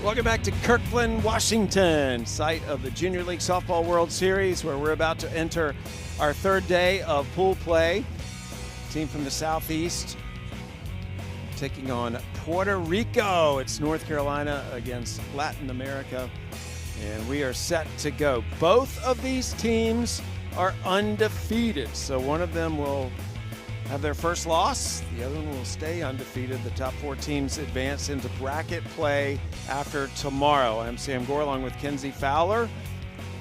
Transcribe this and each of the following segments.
Welcome back to Kirkland, Washington, site of the Junior League Softball World Series, where we're about to enter our third day of pool play. Team from the Southeast taking on Puerto Rico. It's North Carolina against Latin America, and we are set to go. Both of these teams are undefeated, so one of them will have their first loss. The other one will stay undefeated. The top four teams advance into bracket play after tomorrow. I'm Sam Gore along with Kenzie Fowler.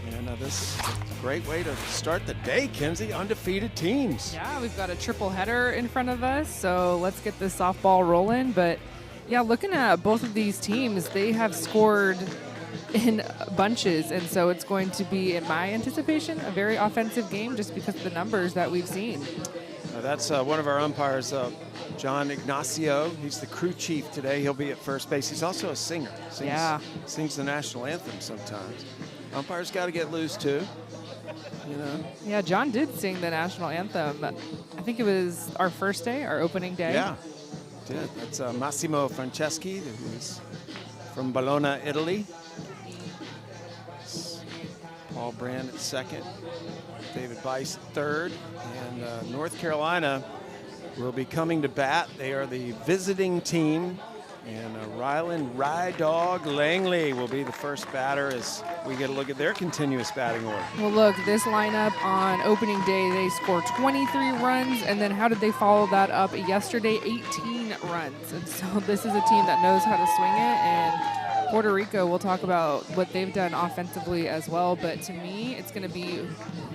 And this is a great way to start the day, Kenzie. Undefeated teams. Yeah, we've got a triple header in front of us, so let's get this softball rolling. But yeah, looking at both of these teams, they have scored in bunches, and so it's going to be, in my anticipation, a very offensive game just because of the numbers that we've seen. That's one of our umpires, John Ignacio. He's the crew chief today. He'll be at first base. He's also a singer. Sings the national anthem sometimes. Umpires got to get loose too, you know. Yeah, John did sing the national anthem. I think it was our first day, our opening day. Yeah, did. That's Massimo Franceschi, who's from Bologna, Italy. Paul Brand at second, David Bice at third, and North Carolina will be coming to bat. They are the visiting team, and Ryland Rydog Langley will be the first batter as we get a look at their continuous batting order. Well, look, this lineup on opening day, they scored 23 runs, and then how did they follow that up yesterday? 18 runs. And so this is a team that knows how to swing it, and Puerto Rico, we'll talk about what they've done offensively as well, but to me, it's going to be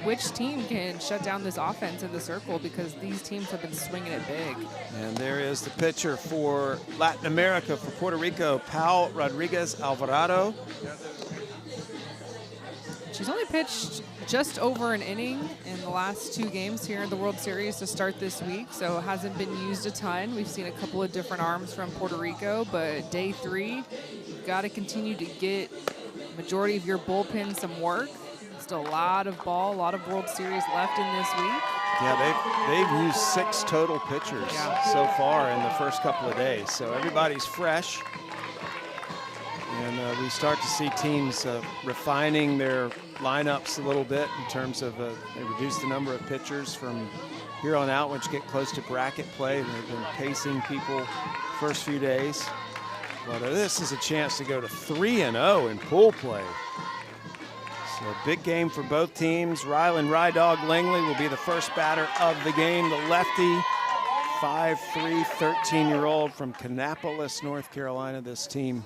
which team can shut down this offense in the circle, because these teams have been swinging it big. And there is the pitcher for Latin America for Puerto Rico, Pau Rodriguez Alvarado. She's only pitched just over an inning in the last two games here in the World Series to start this week, so it hasn't been used a ton. We've seen a couple of different arms from Puerto Rico, but day three, you've got to continue to get majority of your bullpen some work. Still a lot of ball, a lot of World Series left in this week. Yeah, they've used 6 total pitchers so far in the first couple of days, so everybody's fresh. And we start to see teams refining their lineups a little bit in terms of they reduce the number of pitchers from here on out, which get close to bracket play. And they've been pacing people first few days. But this is a chance to go to 3-0 in pool play. So a big game for both teams. Ryland Rydog Langley will be the first batter of the game. The lefty, 5'3", 13-year-old from Kannapolis, North Carolina. This team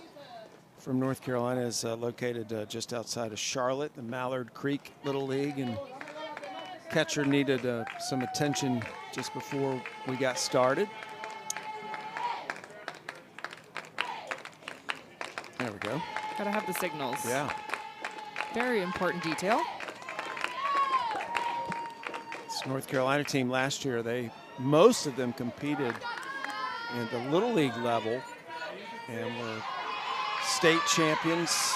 from North Carolina is located just outside of Charlotte, the Mallard Creek Little League, and catcher needed some attention just before we got started. There we go. Gotta have the signals. Yeah. Very important detail. This North Carolina team last year, most of them competed in the Little League level and were state champions,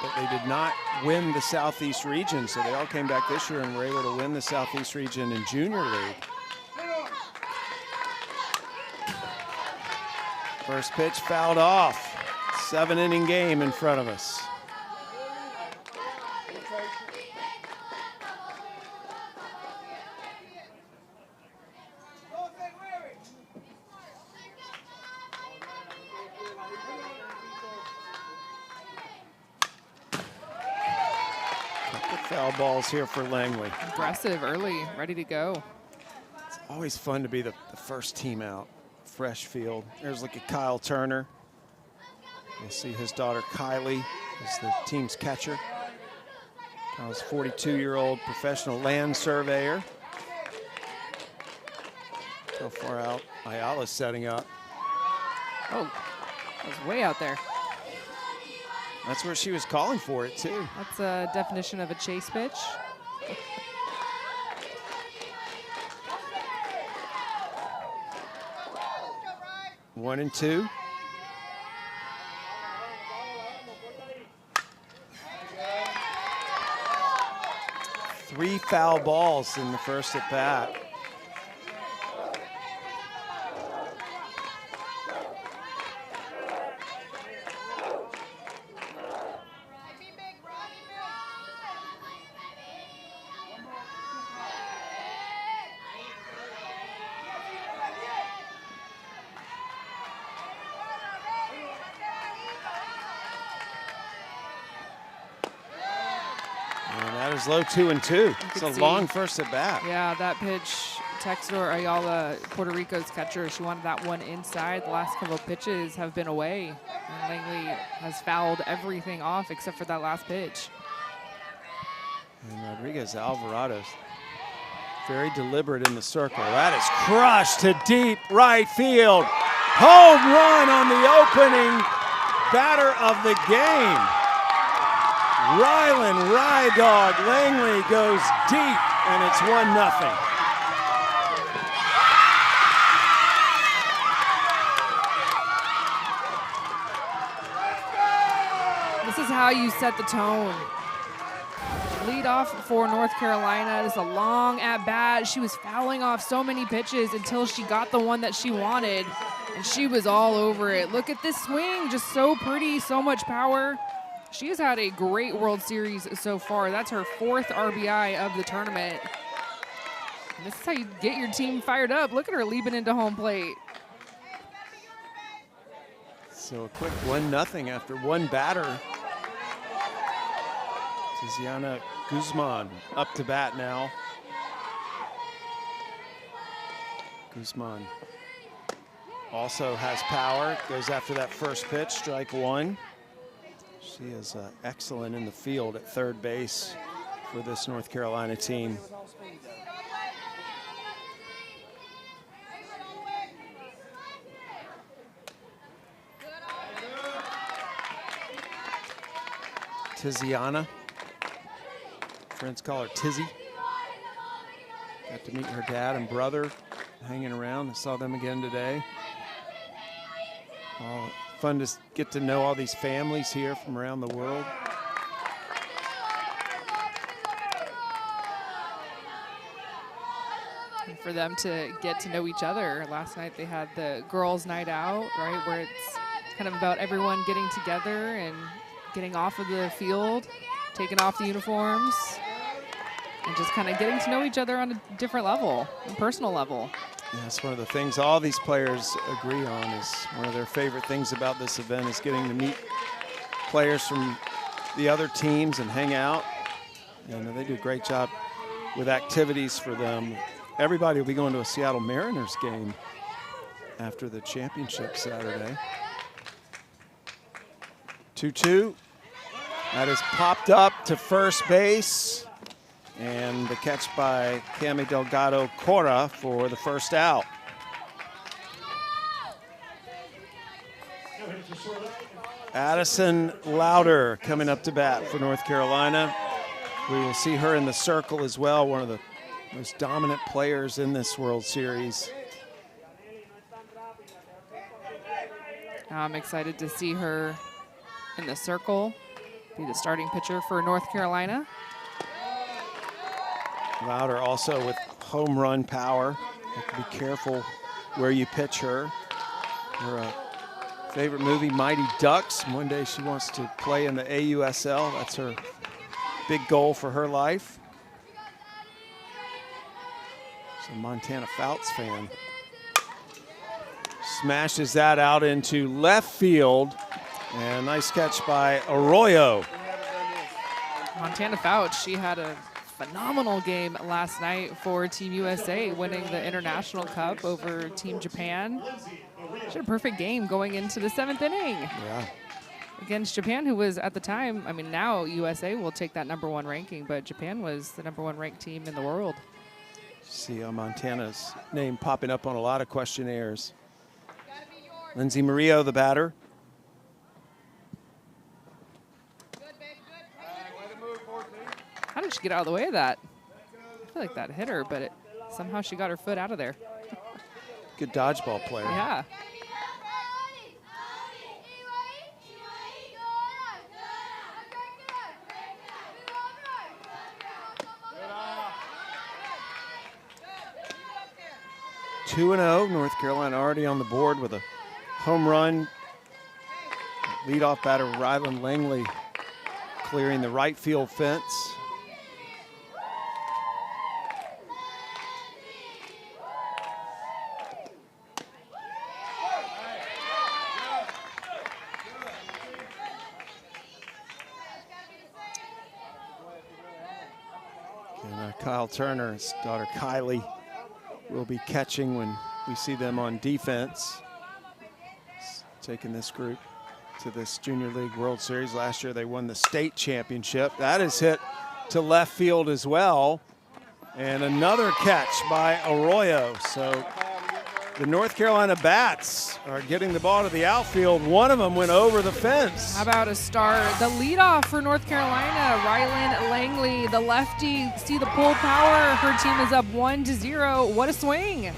but they did not win the Southeast region, so they all came back this year and were able to win the Southeast region in Junior League. First pitch fouled off. 7-inning game in front of us. Foul balls here for Langley. Aggressive early, ready to go. It's always fun to be the first team out. Fresh field. There's look at Kyle Turner. You'll see his daughter Kylie is the team's catcher. Kyle's 42-year-old professional land surveyor. So far out, Ayala's setting up. Oh, that was way out there. That's where she was calling for it, too. That's a definition of a chase pitch. 1-2. Three foul balls in the first at bat. as low 2-2. It's a long first at bat. Yeah, that pitch, Texador Ayala, Puerto Rico's catcher, she wanted that one inside. The last couple of pitches have been away. And Langley has fouled everything off except for that last pitch. And Rodriguez Alvarado, very deliberate in the circle. That is crushed to deep right field. Home run on the opening batter of the game. Rylan Rydog Langley goes deep, and it's 1-0. This is how you set the tone. Lead off for North Carolina. This is a long at bat. She was fouling off so many pitches until she got the one that she wanted, and she was all over it. Look at this swing, just so pretty, so much power. She has had a great World Series so far. That's her 4th RBI of the tournament. And this is how you get your team fired up. Look at her leaping into home plate. So a quick 1-0 after one batter. Tiziana Guzman up to bat now. Guzman also has power, goes after that first pitch, strike one. She is excellent in the field at third base for this North Carolina team. Tiziana. Friends call her Tizzy. Got to meet her dad and brother hanging around. I saw them again today. Fun to get to know all these families here from around the world. And for them to get to know each other. Last night they had the girls' night out, right, where it's kind of about everyone getting together and getting off of the field, taking off the uniforms, and just kind of getting to know each other on a different level, a personal level. Yeah, that's one of the things all these players agree on. Is one of their favorite things about this event is getting to meet players from the other teams and hang out. And they do a great job with activities for them. Everybody will be going to a Seattle Mariners game after the championship Saturday. 2-2. That is popped up to first base. And the catch by Cami Delgado Cora for the first out. Addison Louder coming up to bat for North Carolina. We will see her in the circle as well, one of the most dominant players in this World Series. I'm excited to see her in the circle, be the starting pitcher for North Carolina. Louder also with home run power. You have to be careful where you pitch her. Her favorite movie, Mighty Ducks. One day she wants to play in the AUSL. That's her big goal for her life. She's a Montana Fouts fan. Smashes that out into left field. And a nice catch by Arroyo. Montana Fouts, she had a phenomenal game last night for Team USA, winning the International Cup over Team Japan. She had a perfect game going into the 7th inning. Yeah. Against Japan, who was at the time, I mean, now USA will take that #1 ranking, but Japan was the #1 ranked team in the world. See Montana's name popping up on a lot of questionnaires. Lindsay Murillo, the batter. How did she get out of the way of that? I feel like that hit her, but somehow she got her foot out of there. Good dodgeball player. Yeah. Two 2-0, North Carolina already on the board with a home run. Leadoff batter Rylan Langley clearing the right field fence. Kyle Turner, his daughter Kylie, will be catching when we see them on defense. Taking this group to this Junior League World Series. Last year they won the state championship. That is hit to left field as well. And another catch by Arroyo. So the North Carolina Bats are getting the ball to the outfield. One of them went over the fence. How about a start? The leadoff for North Carolina, Rylan Langley, the lefty. See the pull power. Her team is up 1-0. What a swing.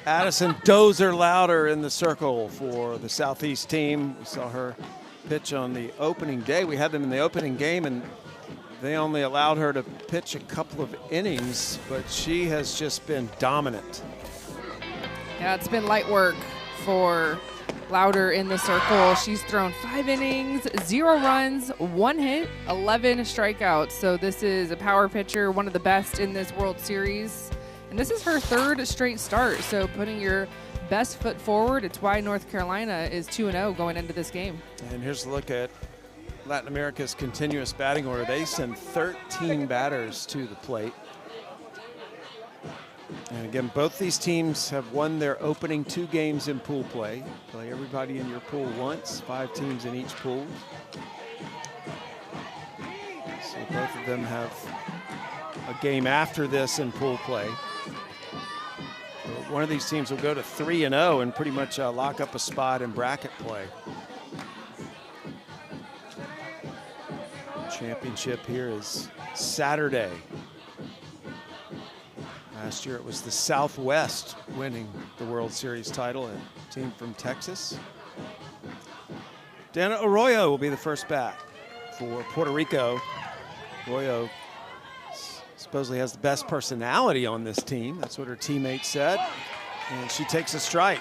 Addison Dozer Louder in the circle for the Southeast team. We saw her pitch on the opening day. We had them in the opening game, and they only allowed her to pitch a couple of innings, but she has just been dominant. Yeah, it's been light work for Louder in the circle. She's thrown 5 innings, 0 runs, 1 hit, 11 strikeouts. So this is a power pitcher, one of the best in this World Series. And this is her 3rd straight start. So putting your best foot forward, it's why North Carolina is 2-0 going into this game. And here's a look at Latin America's continuous batting order. They send 13 batters to the plate. And again, both these teams have won their opening 2 games in pool play. Play everybody in your pool once, 5 teams in each pool. So both of them have a game after this in pool play. One of these teams will go to 3-0 and pretty much lock up a spot in bracket play. Championship here is Saturday. Last year it was the Southwest winning the World Series title, a team from Texas. Dana Arroyo will be the first bat for Puerto Rico. Arroyo supposedly has the best personality on this team. That's what her teammates said. And she takes a strike.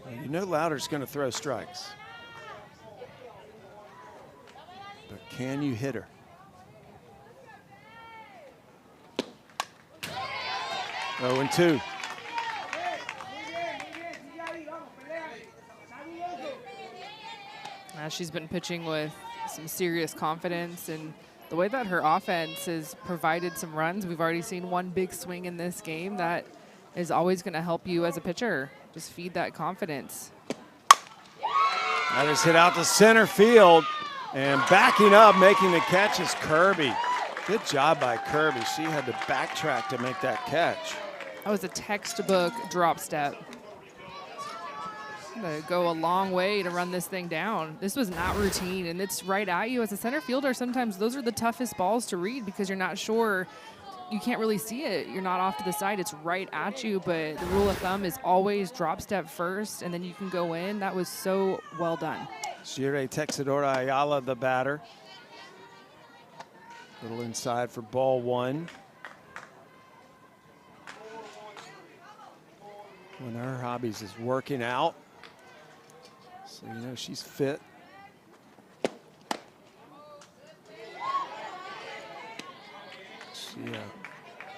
And you know Louder's going to throw strikes. But can you hit her? Oh, and 2. She's been pitching with some serious confidence, and the way that her offense has provided some runs, we've already seen 1 big swing in this game. That is always going to help you as a pitcher. Just feed that confidence. That is hit out to center field, and backing up, making the catch is Kirby. Good job by Kirby. She had to backtrack to make that catch. That was a textbook drop step. Gonna go a long way to run this thing down. This was not routine, and it's right at you. As a center fielder, sometimes those are the toughest balls to read because you're not sure. You can't really see it. You're not off to the side. It's right at you, but the rule of thumb is always drop step first, and then you can go in. That was so well done. Shire Texadora Ayala, the batter. Little inside for ball 1. One of her hobbies is working out. So you know she's fit. She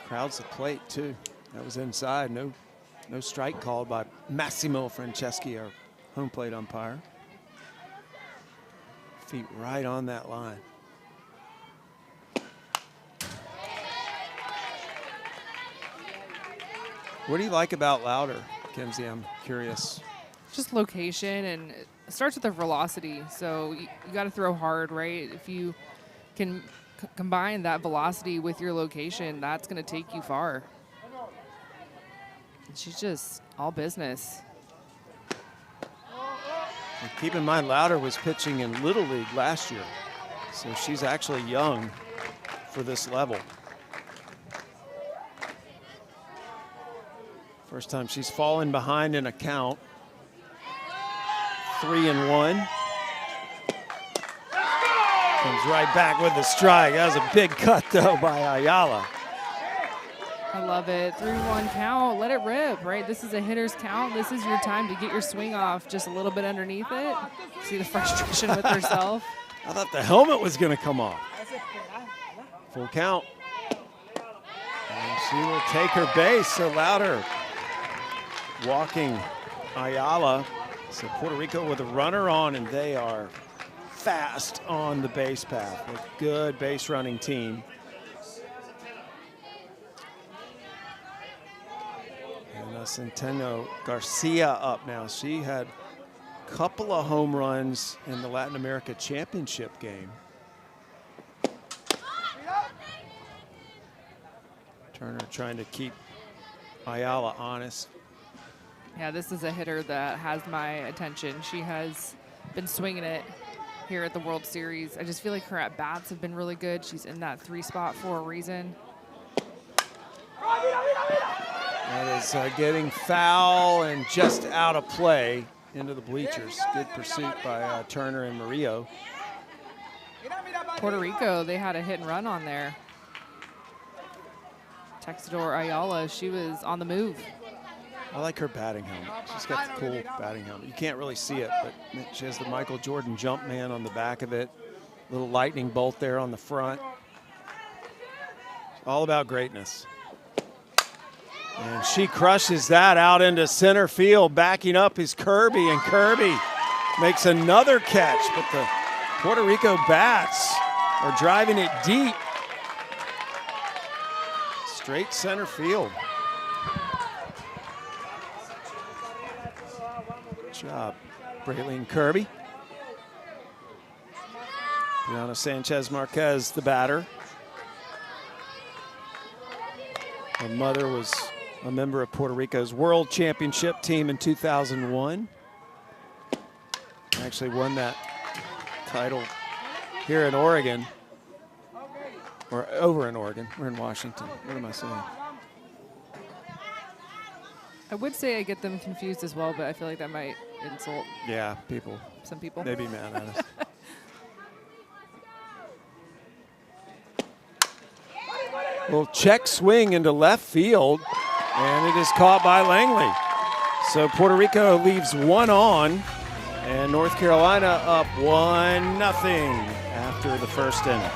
crowds the plate too. That was inside. No strike called by Massimo Franceschi, our home plate umpire. Feet right on that line. What do you like about Louder? Kenzie? I'm curious. Just location, and it starts with the velocity. So you got to throw hard, right? If you can combine that velocity with your location, that's going to take you far. And she's just all business. And keep in mind, Louder was pitching in Little League last year, so she's actually young for this level. First time she's fallen behind in a count. 3-1. Comes right back with the strike. That was a big cut, though, by Ayala. I love it. 3-1 count. Let it rip, right? This is a hitter's count. This is your time to get your swing off just a little bit underneath it. See the frustration with herself. I thought the helmet was going to come off. Full count. And she will take her base. So Louder walking Ayala. So Puerto Rico with a runner on, and they are fast on the base path. A good base running team. And Centeno Garcia up now. She had a couple of home runs in the Latin America Championship game. Turner trying to keep Ayala honest. Yeah, this is a hitter that has my attention. She has been swinging it here at the World Series. I just feel like her at-bats have been really good. She's in that 3 spot for a reason. That is getting foul and just out of play into the bleachers. Good pursuit by Turner and Murillo. Puerto Rico, they had a hit and run on there. Texador Ayala, she was on the move. I like her batting helmet. She's got the cool batting helmet. You can't really see it, but she has the Michael Jordan jump man on the back of it. Little lightning bolt there on the front. All about greatness. And she crushes that out into center field. Backing up is Kirby, and Kirby makes another catch, but the Puerto Rico bats are driving it deep. Straight center field. Good job, Braylene Kirby. Brianna Sanchez Marquez, the batter. Her mother was a member of Puerto Rico's World Championship team in 2001. Actually won that title here in Oregon, or over in Oregon. We're in Washington. What am I saying? I would say I get them confused as well, but I feel like that might insult some people. Maybe mad at us. Well, check swing into left field, and it is caught by Langley. So Puerto Rico leaves one on, and North Carolina up 1-0 after the first inning.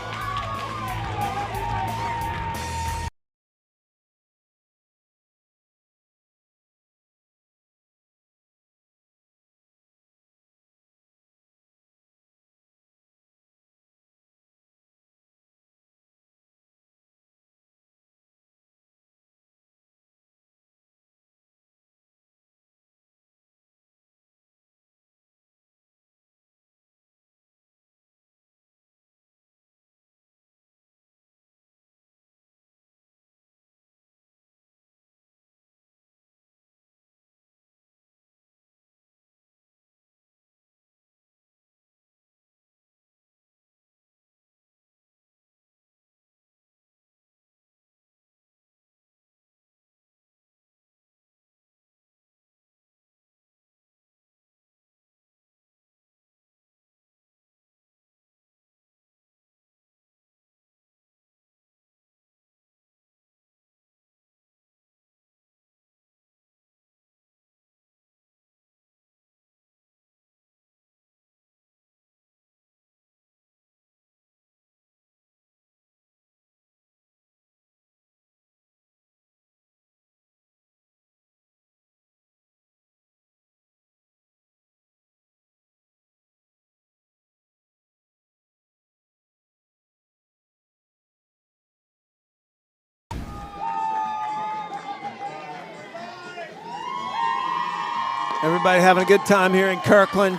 Everybody having a good time here in Kirkland.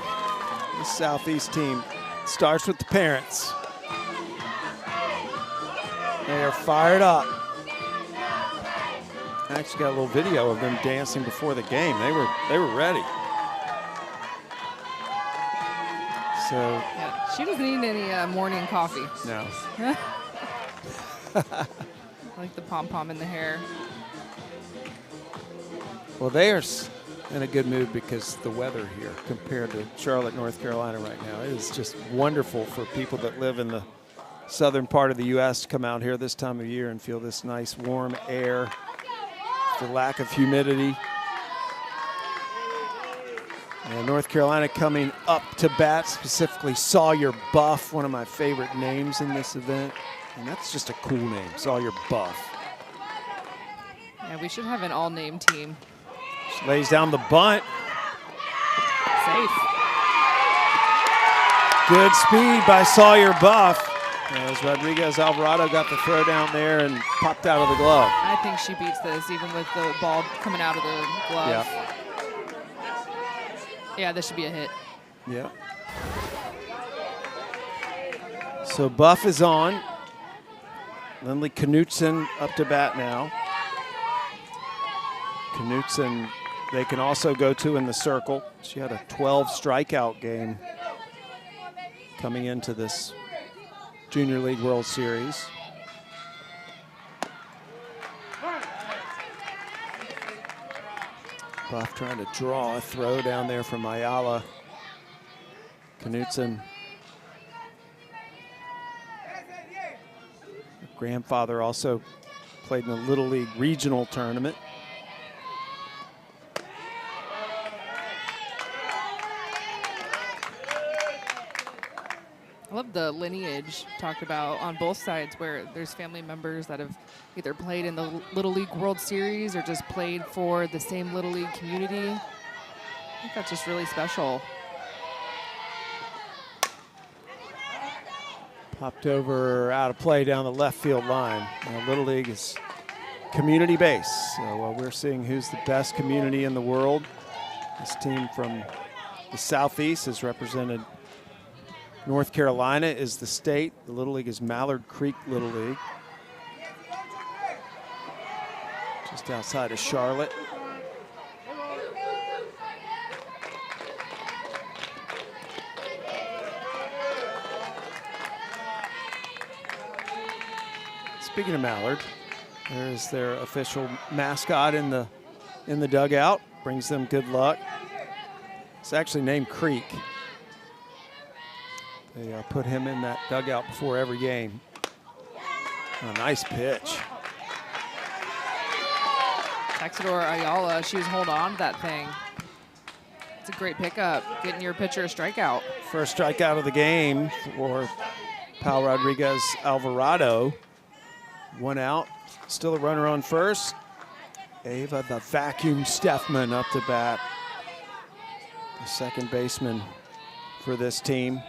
The Southeast team starts with the parents. They are fired up. I actually got a little video of them dancing before the game. They were ready. So yeah, she doesn't need any morning coffee. no. Like the pom-pom in the hair. Well, they are in a good mood because the weather here compared to Charlotte, North Carolina right now, it is just wonderful for people that live in the southern part of the U.S. to come out here this time of year and feel this nice warm air, the lack of humidity. And North Carolina coming up to bat, specifically Sawyer Buff, one of my favorite names in this event. And that's just a cool name, Sawyer Buff. Yeah, we should have an all-name team. She lays down the bunt. Safe. Good speed by Sawyer Buff. As Rodriguez Alvarado got the throw down there and popped out of the glove. I think she beats this, even with the ball coming out of the glove. Yeah, this should be a hit. Yeah. So Buff is on. Lindley Knutson up to bat now. Knutson, they can also go to in the circle. She had a 12 strikeout game coming into this Junior League World Series. Buff trying to draw a throw down there from Ayala. Knutson. Her grandfather also played in the Little League regional tournament. I love the lineage talked about on both sides, where there's family members that have either played in the Little League World Series or just played for the same Little League community. I think that's just really special. Popped over out of play down the left field line. Now, Little League is community based, so we're seeing who's the best community in the world. This team from the Southeast has represented North Carolina is the state. The Little League is Mallard Creek Little League. Just outside of Charlotte. Speaking of Mallard, there's their official mascot in the dugout. Brings them good luck. It's actually named Creek. They put him in that dugout before every game. A nice pitch. Texador Ayala, she was holding on to that thing. It's a great pickup, getting your pitcher a strikeout. First strikeout of the game for Pal Rodriguez Alvarado. One out, still a runner on first. Ava, the vacuum Steffman, up to bat. The second baseman for this team.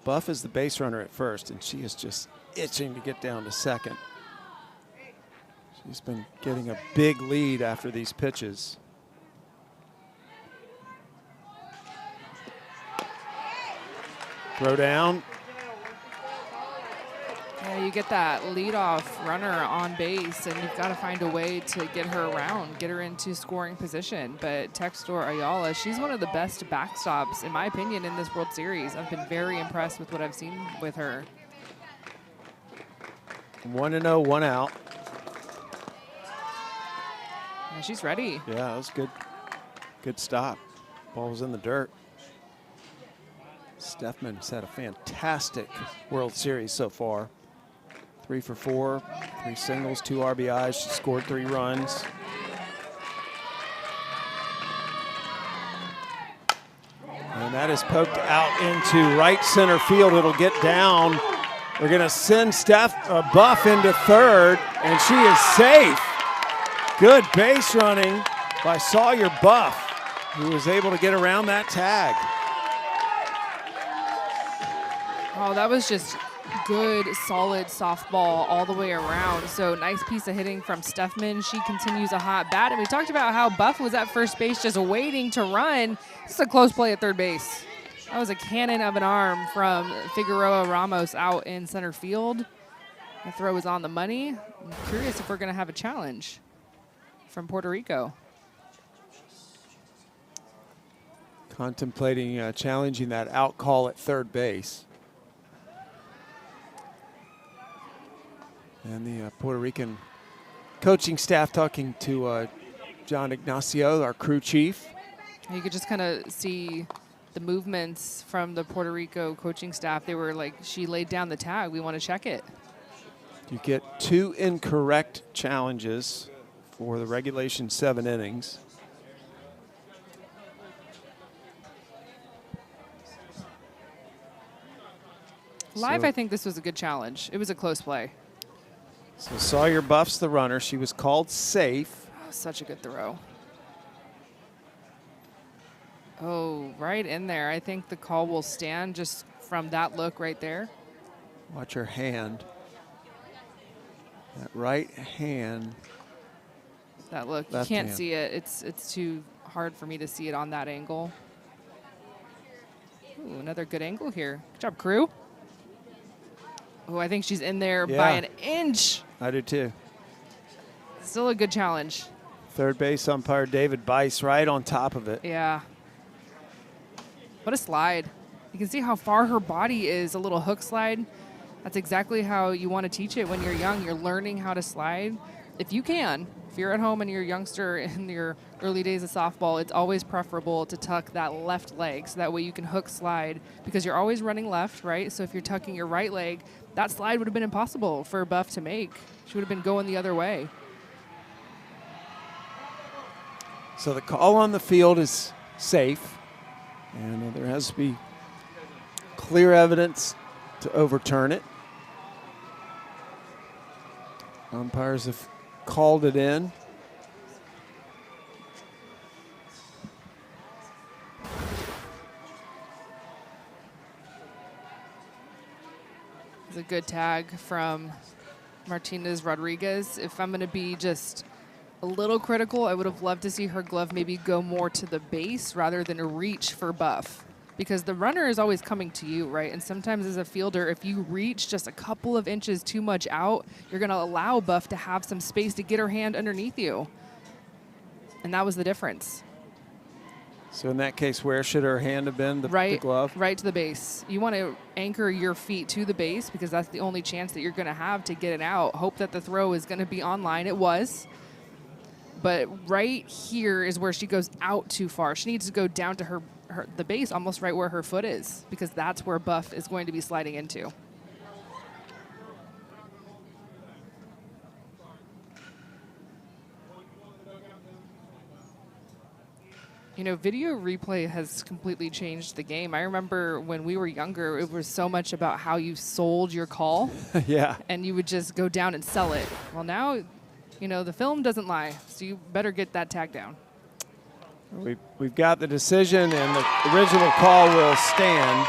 Buff is the base runner at first, and she is just itching to get down to second. She's been getting a big lead after these pitches. Throw down. Yeah, you get that leadoff runner on base, and you've got to find a way to get her around, get her into scoring position. But Texador Ayala, she's one of the best backstops, in my opinion, in this World Series. I've been very impressed with what I've seen with her. 1-0, 1 out. Yeah, she's ready. Yeah, that was good. Good stop. Ball was in the dirt. Steffman's had a fantastic World Series so far. 3 for 4, 3 singles, 2 RBIs. She scored 3 runs. And that is poked out into right center field. It'll get down. We're going to send Buff into third, and she is safe. Good base running by Sawyer Buff, who was able to get around that tag. Oh, that was just good, solid softball all the way around. So nice piece of hitting from Steffman. She continues a hot bat. And we talked about how Buff was at first base just waiting to run. This is a close play at third base. That was a cannon of an arm from Figueroa Ramos out in center field. The throw was on the money. I'm curious if we're going to have a challenge from Puerto Rico. Contemplating challenging that out call at third base. And the Puerto Rican coaching staff talking to John Ignacio, our crew chief. You could just kind of see the movements from the Puerto Rico coaching staff. They were like, she laid down the tag. We want to check it. You get 2 incorrect challenges for the regulation 7 innings. Live, I think this was a good challenge. It was a close play. So Sawyer Buff's the runner. She was called safe. Oh, such a good throw. Oh, right in there. I think the call will stand just from that look right there. Watch her hand. That right hand. That look, you can't see it. It's too hard for me to see it on that angle. Ooh, another good angle here. Good job, crew. Oh, I think she's in there by an inch. I do too. Still a good challenge. Third base umpire David Bice right on top of it. Yeah. What a slide. You can see how far her body is, a little hook slide. That's exactly how you want to teach it when you're young. You're learning how to slide. If you can, if you're at home and you're a youngster in your early days of softball, it's always preferable to tuck that left leg so that way you can hook slide because you're always running left, right? So if you're tucking your right leg, that slide would have been impossible for Buff to make. She would have been going the other way. So the call on the field is safe, and there has to be clear evidence to overturn it. Umpires have called it in. It's a good tag from Martinez Rodriguez. If I'm going to be just a little critical, I would have loved to see her glove maybe go more to the base rather than a reach for Buff. Because the runner is always coming to you, right? And sometimes as a fielder, if you reach just a couple of inches too much out, you're going to allow Buff to have some space to get her hand underneath you. And that was the difference. So in that case, where should her hand have been, the glove? Right to the base. You want to anchor your feet to the base because that's the only chance that you're going to have to get it out. Hope that the throw is going to be online. It was. But right here is where she goes out too far. She needs to go down to the base almost right where her foot is because that's where Buff is going to be sliding into. You know, video replay has completely changed the game. I remember when we were younger, it was so much about how you sold your call. Yeah. And you would just go down and sell it. Well, now, you know, the film doesn't lie, so you better get that tag down. We've got the decision, and the original call will stand.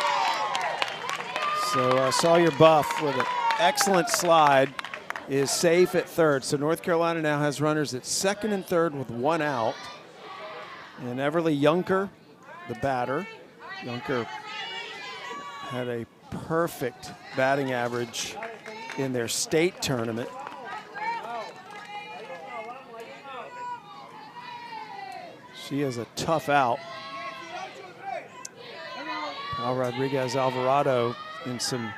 So Sawyer Buff with an excellent slide is safe at third. So North Carolina now has runners at second and third with 1 out. And Everly Junker, the batter. Junker had a perfect batting average in their state tournament. She is a tough out. Al Rodriguez Alvarado in some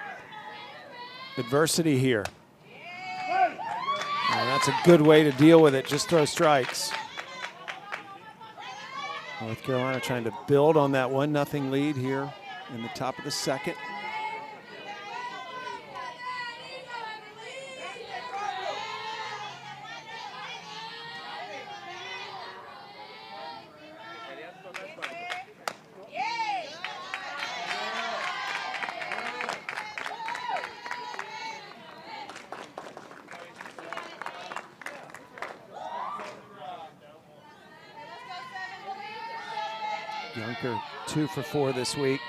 adversity here. And that's a good way to deal with it, just throw strikes. North Carolina trying to build on that 1-0 lead here in the top of the second. Junker 2 for 4 this week.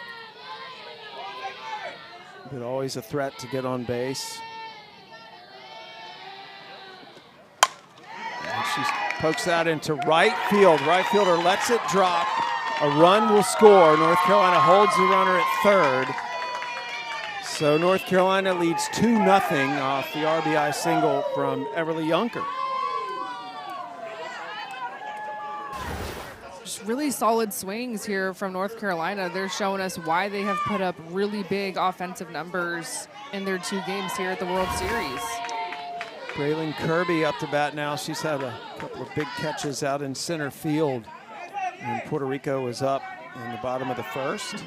but always a threat to get on base. And she pokes that into right field. Right fielder lets it drop. A run will score. North Carolina holds the runner at third. So North Carolina leads 2-0 off the RBI single from Everly Yunker. Just really solid swings here from North Carolina. They're showing us why they have put up really big offensive numbers in their 2 games here at the World Series. Braylon Kirby up to bat now. She's had a couple of big catches out in center field. And Puerto Rico is up in the bottom of the first.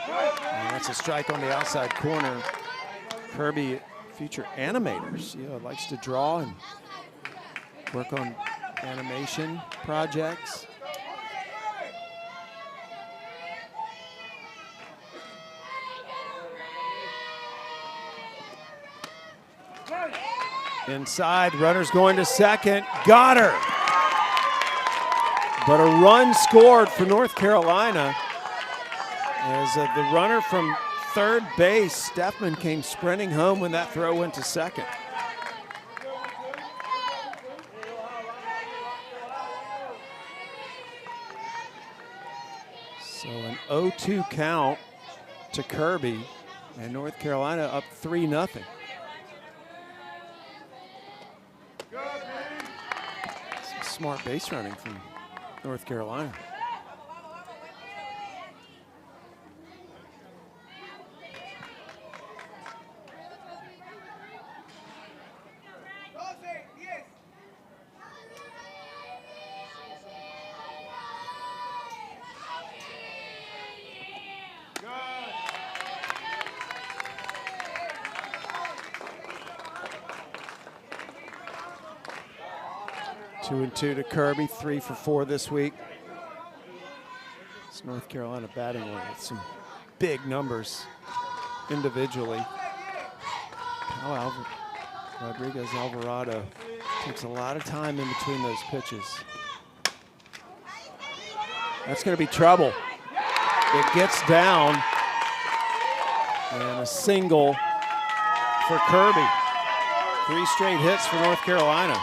And that's a strike on the outside corner. Kirby, future animator. She likes to draw and work on animation projects. Inside, runner's going to second. Got her. But a run scored for North Carolina as the runner from third base, Steffman, came sprinting home when that throw went to second. So an 0-2 count to Kirby, and North Carolina up 3-0. Some smart base running from North Carolina. Two and two to Kirby, 3 for 4 this week. It's North Carolina batting with some big numbers individually. Rodriguez Alvarado takes a lot of time in between those pitches. That's going to be trouble. It gets down, and a single for Kirby. 3 straight hits for North Carolina.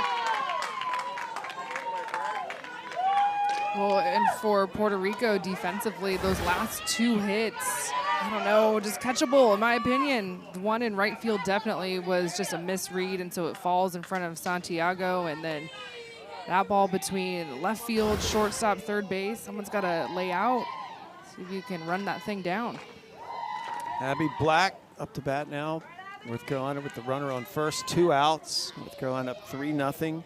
Well, and for Puerto Rico defensively, those last 2 hits, I don't know, just catchable in my opinion. The one in right field definitely was just a misread, and so it falls in front of Santiago, and then that ball between left field, shortstop, third base, someone's got to lay out, see if you can run that thing down. Abby Black up to bat now. North Carolina with the runner on first, 2 outs. North Carolina up 3-0.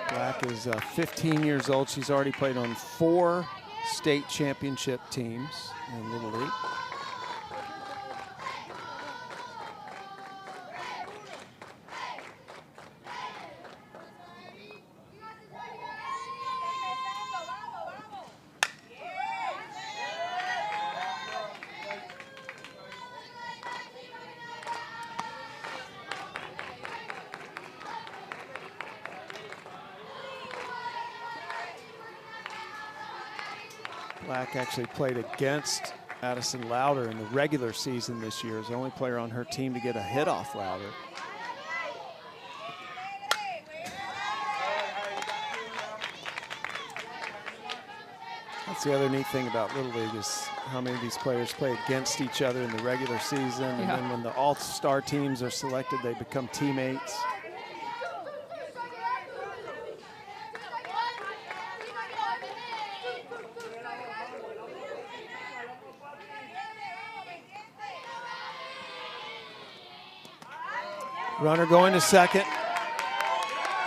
Black is 15 years old. She's already played on 4 state championship teams in Little League. Black actually played against Addison Lowder in the regular season this year. Is the only player on her team to get a hit off Lowder. That's the other neat thing about Little League is how many of these players play against each other in the regular season. Yeah. And then when the all-star teams are selected, they become teammates. Runner going to second,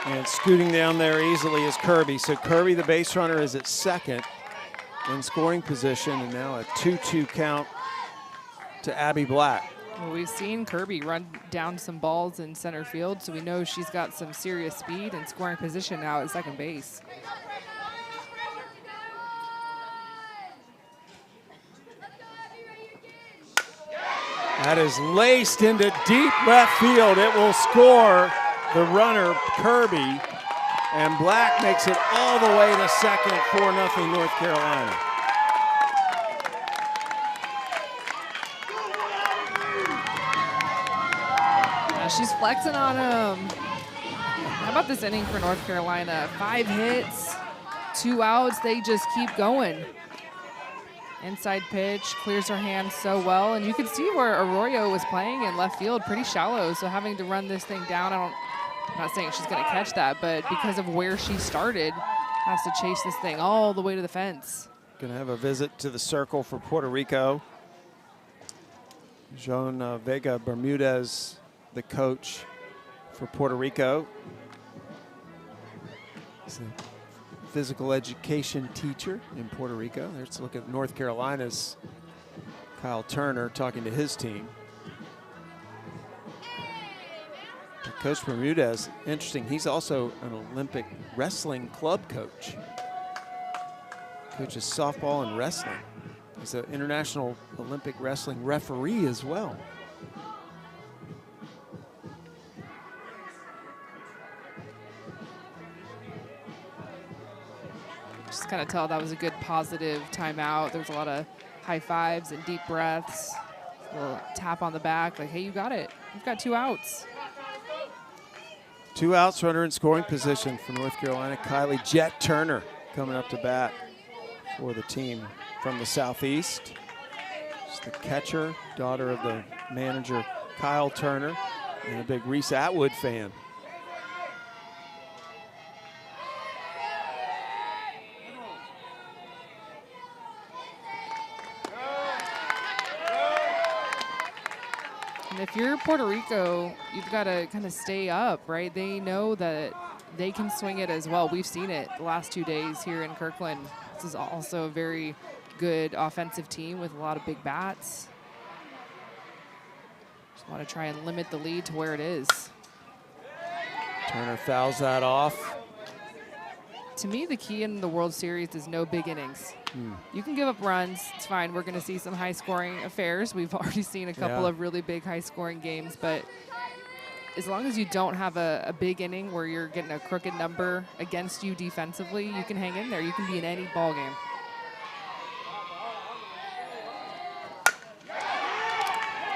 and scooting down there easily is Kirby. So Kirby, the base runner, is at second in scoring position, and now a 2-2 count to Abby Black. Well, we've seen Kirby run down some balls in center field, so we know she's got some serious speed and scoring position now at second base. That is laced into deep left field. It will score the runner, Kirby, and Black makes it all the way to second, 4-0 North Carolina. She's flexing on him. How about this inning for North Carolina? 5 hits, 2 outs. They just keep going. Inside pitch, clears her hand so well. And you can see where Arroyo was playing in left field, pretty shallow. So having to run this thing down, I'm not saying she's going to catch that, but because of where she started, has to chase this thing all the way to the fence. Going to have a visit to the circle for Puerto Rico. Joan Vega Bermudez, the coach for Puerto Rico. He's a physical education teacher in Puerto Rico. Let's look at North Carolina's Kyle Turner talking to his team. Coach Bermudez, interesting, he's also an Olympic wrestling club coach. Coaches softball and wrestling. He's an international Olympic wrestling referee as well. Just kind of tell that was a good positive timeout. There was a lot of high fives and deep breaths. A little tap on the back, like, hey, you got it. You've got 2 outs. 2 outs, runner in scoring position for North Carolina. Kylie Jet Turner coming up to bat for the team from the Southeast. She's the catcher, daughter of the manager Kyle Turner, and a big Reese Atwood fan. And if you're Puerto Rico, you've got to kind of stay up, right? They know that they can swing it as well. We've seen it the last 2 days here in Kirkland. This is also a very good offensive team with a lot of big bats. Just want to try and limit the lead to where it is. Turner fouls that off. To me, the key in the World Series is no big innings. You can give up runs. It's fine. We're going to see some high-scoring affairs. We've already seen a couple of really big high-scoring games. But as long as you don't have a big inning where you're getting a crooked number against you defensively, you can hang in there. You can be in any ball game.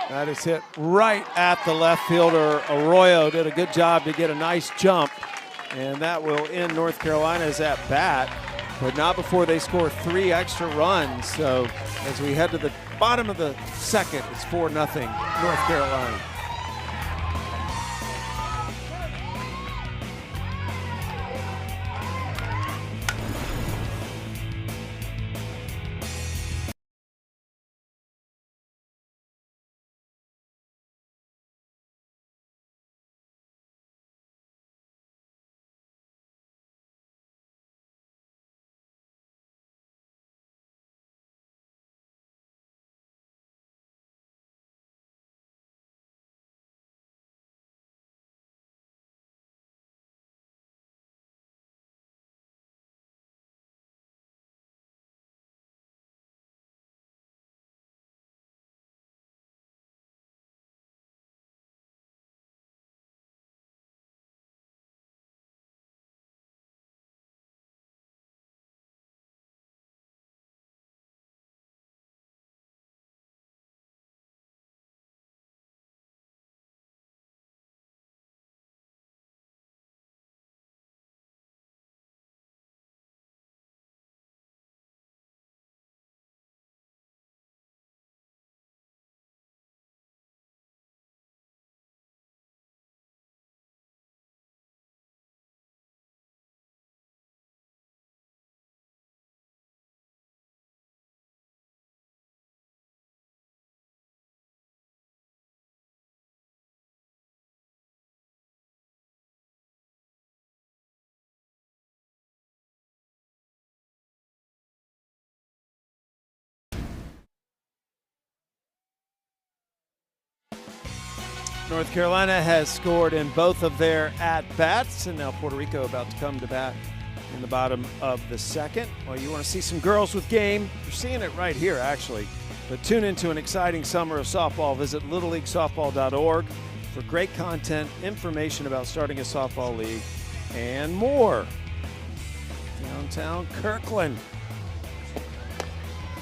That is hit right at the left fielder. Arroyo did a good job to get a nice jump. And that will end North Carolina's at bat, but not before they score 3 extra runs. So as we head to the bottom of the second, it's 4-0 North Carolina. North Carolina has scored in both of their at-bats, and now Puerto Rico about to come to bat in the bottom of the second. Well, you want to see some girls with game? You're seeing it right here, actually. But tune into an exciting summer of softball. Visit littleleaguesoftball.org for great content, information about starting a softball league, and more. Downtown Kirkland.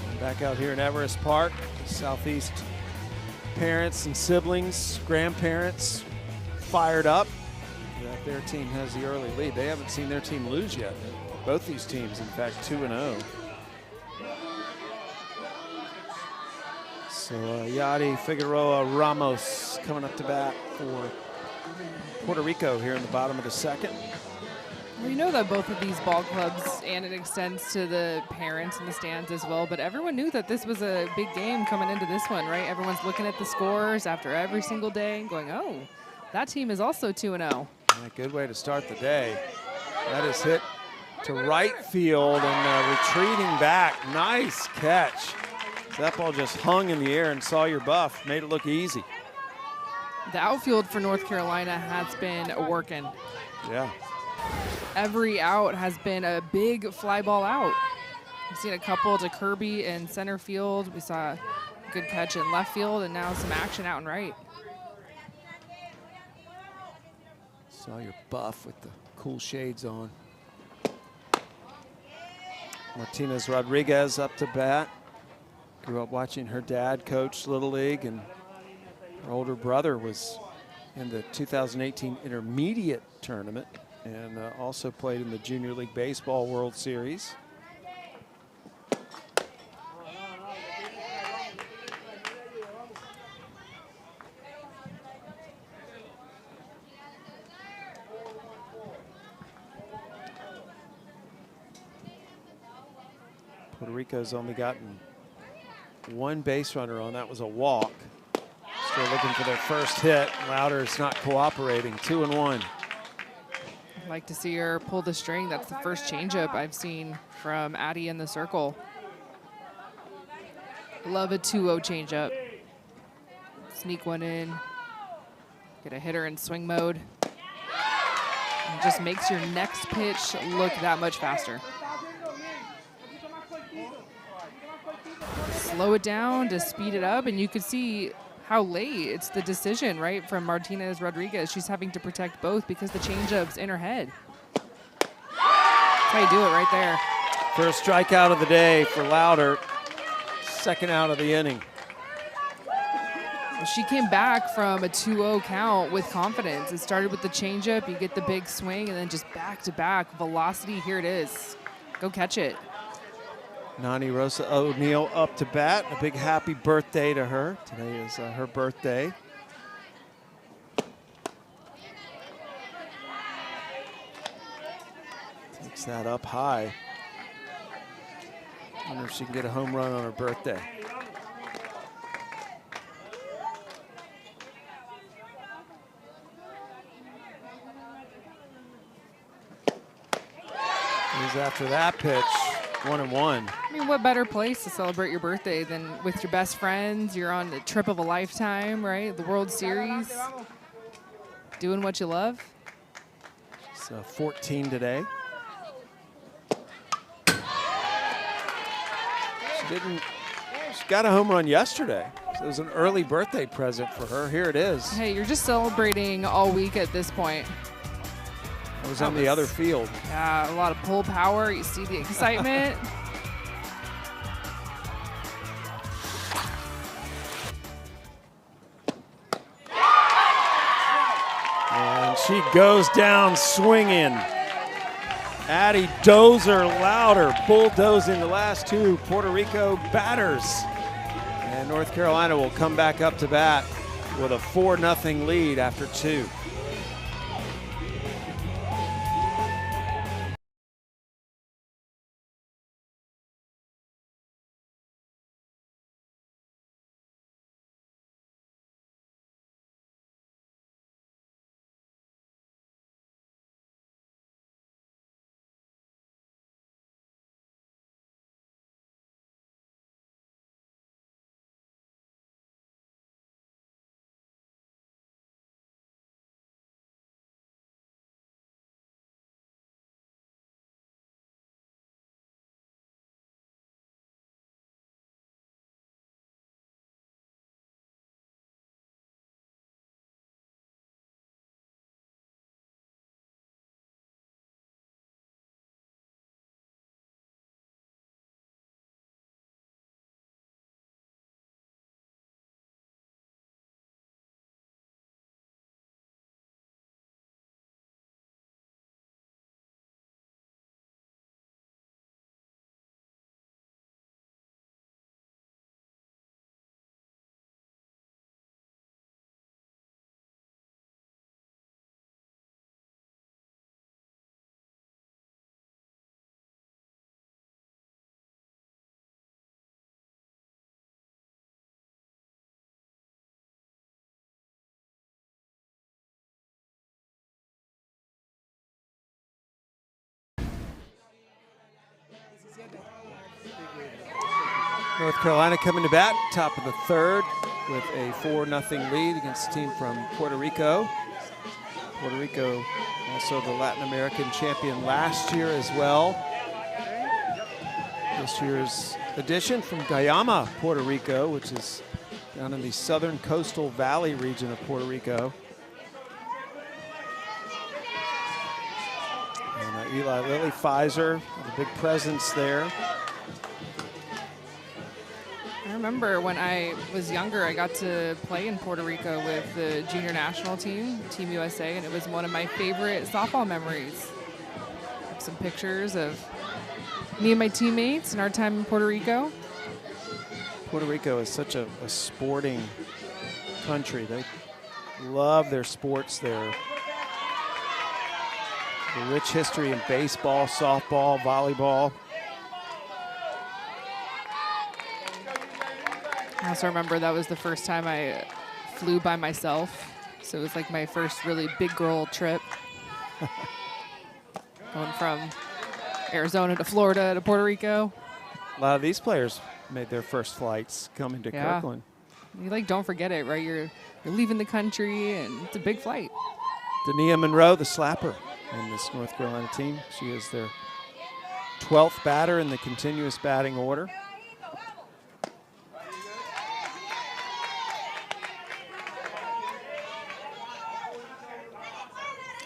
And back out here in Everest Park, the Southeast parents and siblings, grandparents fired up that their team has the early lead. They haven't seen their team lose yet. Both these teams, in fact, 2-0. So Yadi Figueroa Ramos coming up to bat for Puerto Rico here in the bottom of the second. Well, you know that both of these ball clubs, and it extends to the parents in the stands as well, but everyone knew that this was a big game coming into this one, right? Everyone's looking at the scores after every single day and going, oh, that team is also 2-0. Yeah, good way to start the day. That is hit to right field and retreating back. Nice catch. So that ball just hung in the air, and Sawyer Buff made it look easy. The outfield for North Carolina has been working. Yeah. Every out has been a big fly ball out. We've seen a couple to Kirby in center field. We saw a good catch in left field, and now some action out and right. Sawyer Buff with the cool shades on. Martinez Rodriguez up to bat. Grew up watching her dad coach Little League, and her older brother was in the 2018 Intermediate Tournament and also played in the Junior League Baseball World Series. Puerto Rico's only gotten one base runner on. That was a walk. Still looking for their first hit. Louder's not cooperating. 2-1. I'd like to see her pull the string. That's the first changeup I've seen from Addie in the circle. Love a 2-0 changeup. Sneak one in. Get a hitter in swing mode. It just makes your next pitch look that much faster. Slow it down to speed it up, and you could see how late it's the decision, right, from Martinez Rodriguez. She's having to protect both because the changeup's in her head. That's how you do it right there. First strikeout of the day for Louder. Second out of the inning. Well, she came back from a 2-0 count with confidence. It started with the changeup, you get the big swing, and then just back-to-back velocity. Here it is. Go catch it. Nani Rosa O'Neill up to bat. A big happy birthday to her. Today is her birthday. Takes that up high. Wonder if she can get a home run on her birthday. He's after that pitch. 1-1. I mean, what better place to celebrate your birthday than with your best friends? You're on the trip of a lifetime, right? The World Series. Doing what you love. She's 14 today. She got a home run yesterday. So it was an early birthday present for her. Here it is. Hey, you're just celebrating all week at this point. I was on the other field. Yeah, a lot of pull power. You see the excitement. And she goes down swinging. Addie Dozer Louder bulldozing the last two Puerto Rico batters. And North Carolina will come back up to bat with a 4-0 lead after 2. North Carolina coming to bat, top of the third, with a 4-0 lead against the team from Puerto Rico. Puerto Rico, also the Latin American champion last year as well. This year's edition from Guayama, Puerto Rico, which is down in the southern coastal valley region of Puerto Rico. And Eli Lilly Pfizer, a big presence there. I remember when I was younger, I got to play in Puerto Rico with the junior national team, Team USA, and it was one of my favorite softball memories. I have some pictures of me and my teammates and our time in Puerto Rico. Puerto Rico is such a sporting country. They love their sports there. The rich history in baseball, softball, volleyball. I also remember that was the first time I flew by myself. So it was like my first really big girl trip. Going from Arizona to Florida to Puerto Rico. A lot of these players made their first flights coming to Kirkland. You don't forget it, right? You're leaving the country and it's a big flight. Dania Monroe, the slapper in this North Carolina team. She is their 12th batter in the continuous batting order.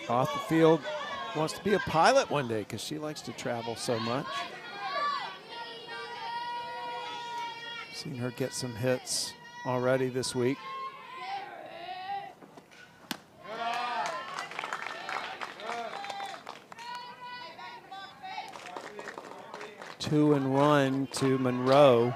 Off the field, wants to be a pilot one day because she likes to travel so much. Seen her get some hits already this week. Two and one to Monroe.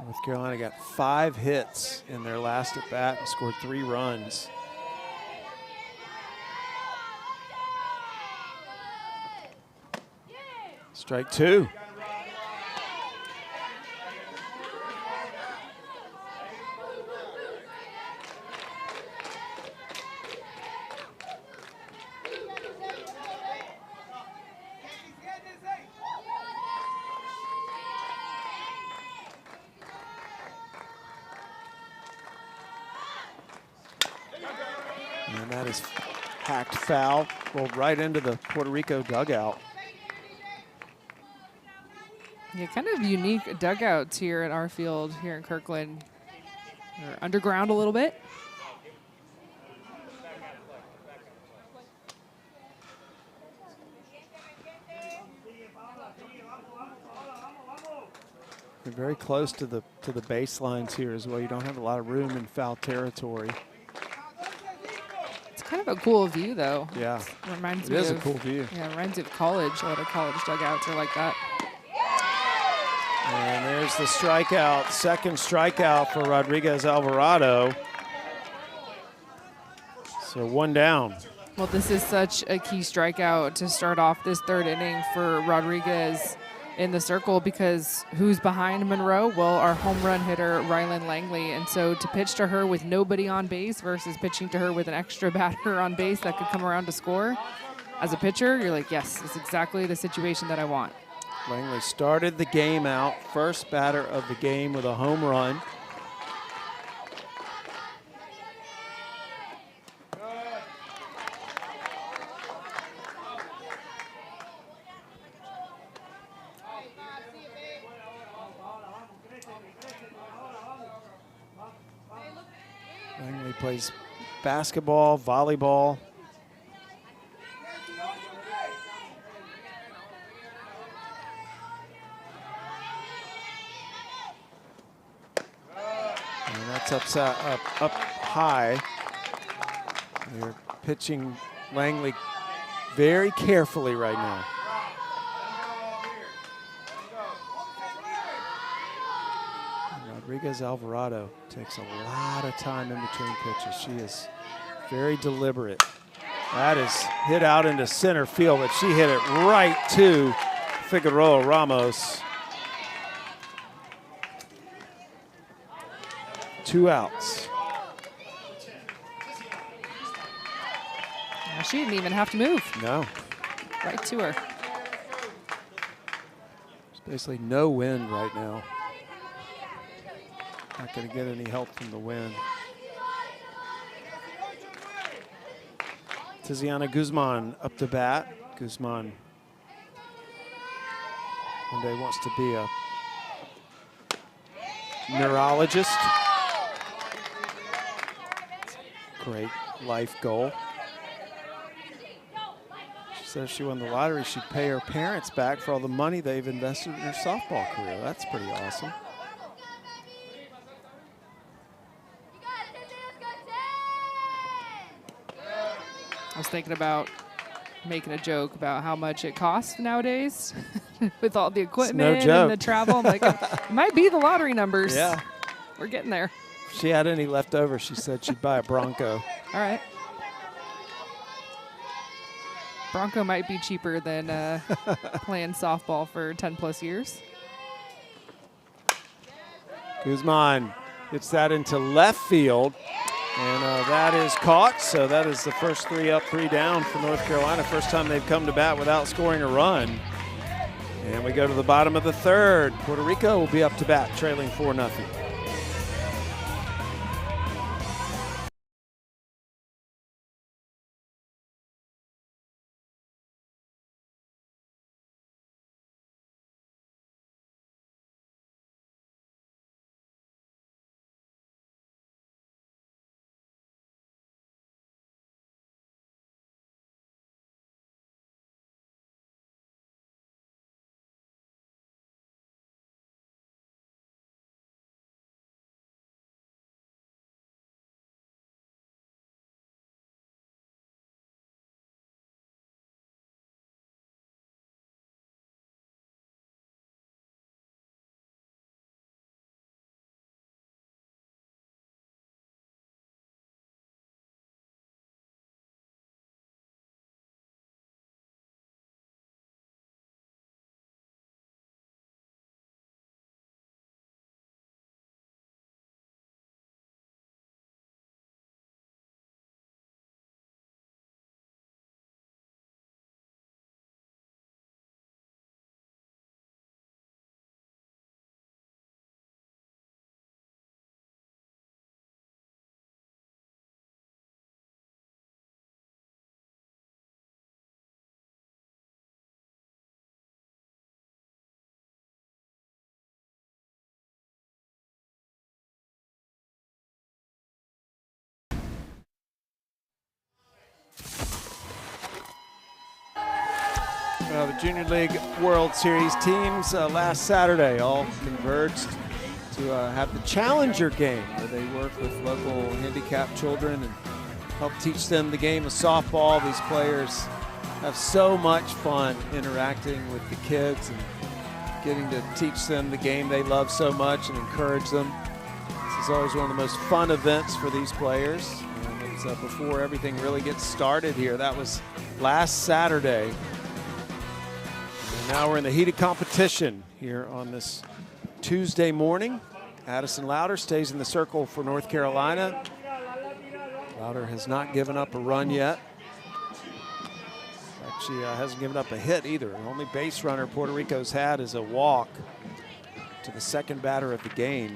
North Carolina got 5 hits in their last at bat and scored 3 runs. Strike 2. And that is hacked foul, rolled right into the Puerto Rico dugout. Yeah, kind of unique dugouts here at our field here in Kirkland. They're underground a little bit. They're very close to the baselines here as well. You don't have a lot of room in foul territory. Kind of a cool view, though. Yeah, reminds it me is of, a cool view. Yeah, reminds me of college. A lot of college dugouts are like that. And there's the strikeout, second strikeout for Rodriguez Alvarado. So 1 down. Well, this is such a key strikeout to start off this third inning for Rodriguez in the circle, because who's behind Monroe? Well, our home run hitter, Rylan Langley. And so to pitch to her with nobody on base versus pitching to her with an extra batter on base that could come around to score, as a pitcher, you're like, yes, it's exactly the situation that I want. Langley started the game out, first batter of the game with a home run. Langley plays basketball, volleyball. And that's up high. They're pitching Langley very carefully right now. Rodriguez Alvarado takes a lot of time in between pitches. She is very deliberate. That is hit out into center field, but she hit it right to Figueroa Ramos. 2 outs. She didn't even have to move. No. Right to her. Basically no wind right now. Not going to get any help from the wind. Tiziana Guzman up to bat. Guzman one day wants to be a neurologist. Great life goal. She says she won the lottery, she'd pay her parents back for all the money they've invested in her softball career. That's pretty awesome. I was thinking about making a joke about how much it costs nowadays with all the equipment and the travel. I'm like, it might be the lottery numbers. Yeah. We're getting there. If she had any left over, she said she'd buy a Bronco. All right. Bronco might be cheaper than playing softball for 10 plus years. Guzman hits that into left field. And that is caught, so that is the first 3 up, 3 down for North Carolina. First time they've come to bat without scoring a run. And we go to the bottom of the 3rd. Puerto Rico will be up to bat, trailing 4-0. Well, the Junior League World Series teams last Saturday all converged to have the Challenger game, where they work with local handicapped children and help teach them the game of softball. These players have so much fun interacting with the kids and getting to teach them the game they love so much and encourage them. This is always one of the most fun events for these players. And it's before everything really gets started here. That was last Saturday. And now we're in the heat of competition here on this Tuesday morning. Addison Louder stays in the circle for North Carolina. Louder has not given up a run yet. She hasn't given up a hit either. The only base runner Puerto Rico's had is a walk to the second batter of the game.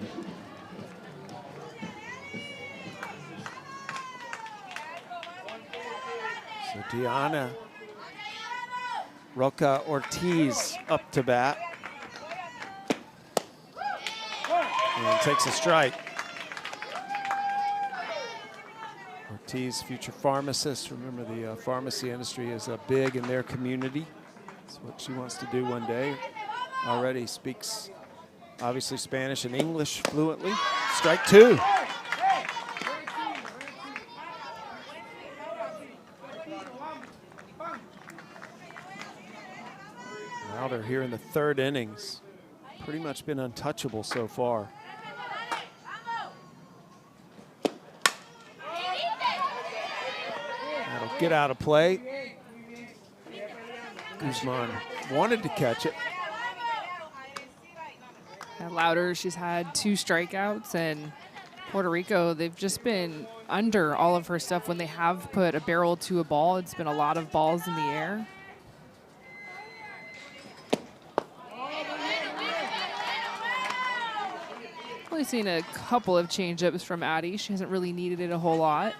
So Diana Roca Ortiz up to bat. And takes a strike. Ortiz, future pharmacist. Remember, the pharmacy industry is big in their community. That's what she wants to do one day. Already speaks, obviously, Spanish and English fluently. Strike 2. Now they're here in the 3rd innings. Pretty much been untouchable so far. That'll get out of play. Guzman wanted to catch it. Louder, she's had 2 strikeouts, and Puerto Rico, they've just been under all of her stuff. When they have put a barrel to a ball, it's been a lot of balls in the air. definitely seen a couple of change-ups from Addie. She hasn't really needed it a whole lot.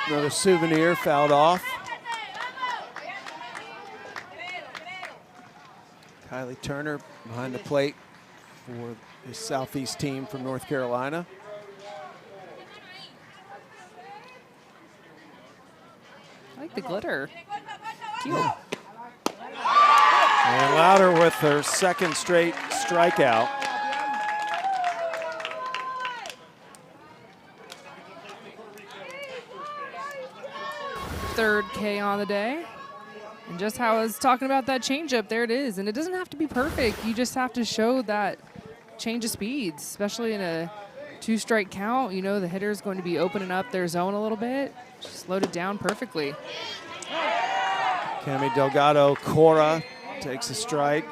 Another Souvenir fouled off. Kylie Turner behind the plate for the Southeast team from North Carolina. I like the glitter. Cute. Yeah. And Louder with her second straight strikeout. Third K on the day. And just how I was talking about that changeup, there it is. And it doesn't have to be perfect. You just have to show that change of speeds, especially in a 2-strike count. You know the hitter's going to be opening up their zone a little bit. Just load it down perfectly. Cami Delgado Cora takes a strike.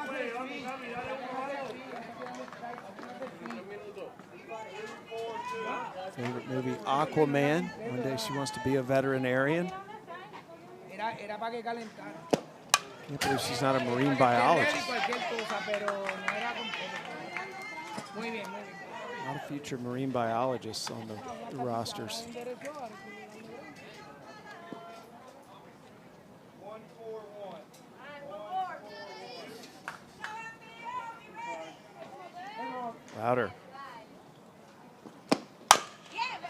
Favorite movie, Aquaman. One day she wants to be a veterinarian. Can't believe she's not a marine biologist. A lot of future marine biologists on the rosters. Louder.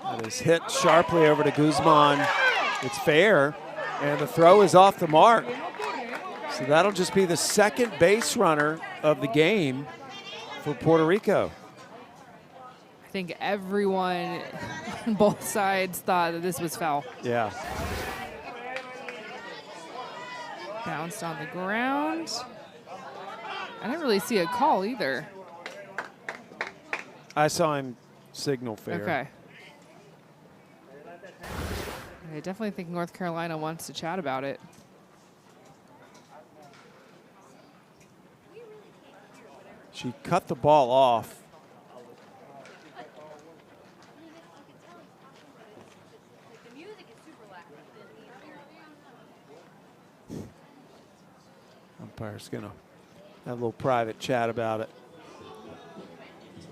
That is hit sharply over to Guzman. It's fair, and the throw is off the mark. So that'll just be the second base runner of the game for Puerto Rico. I think everyone on both sides thought that this was foul. Yeah. Bounced on the ground. I didn't really see a call either. I saw him signal fair. Okay. I definitely think North Carolina wants to chat about it. She cut the ball off. Umpire's gonna have a little private chat about it.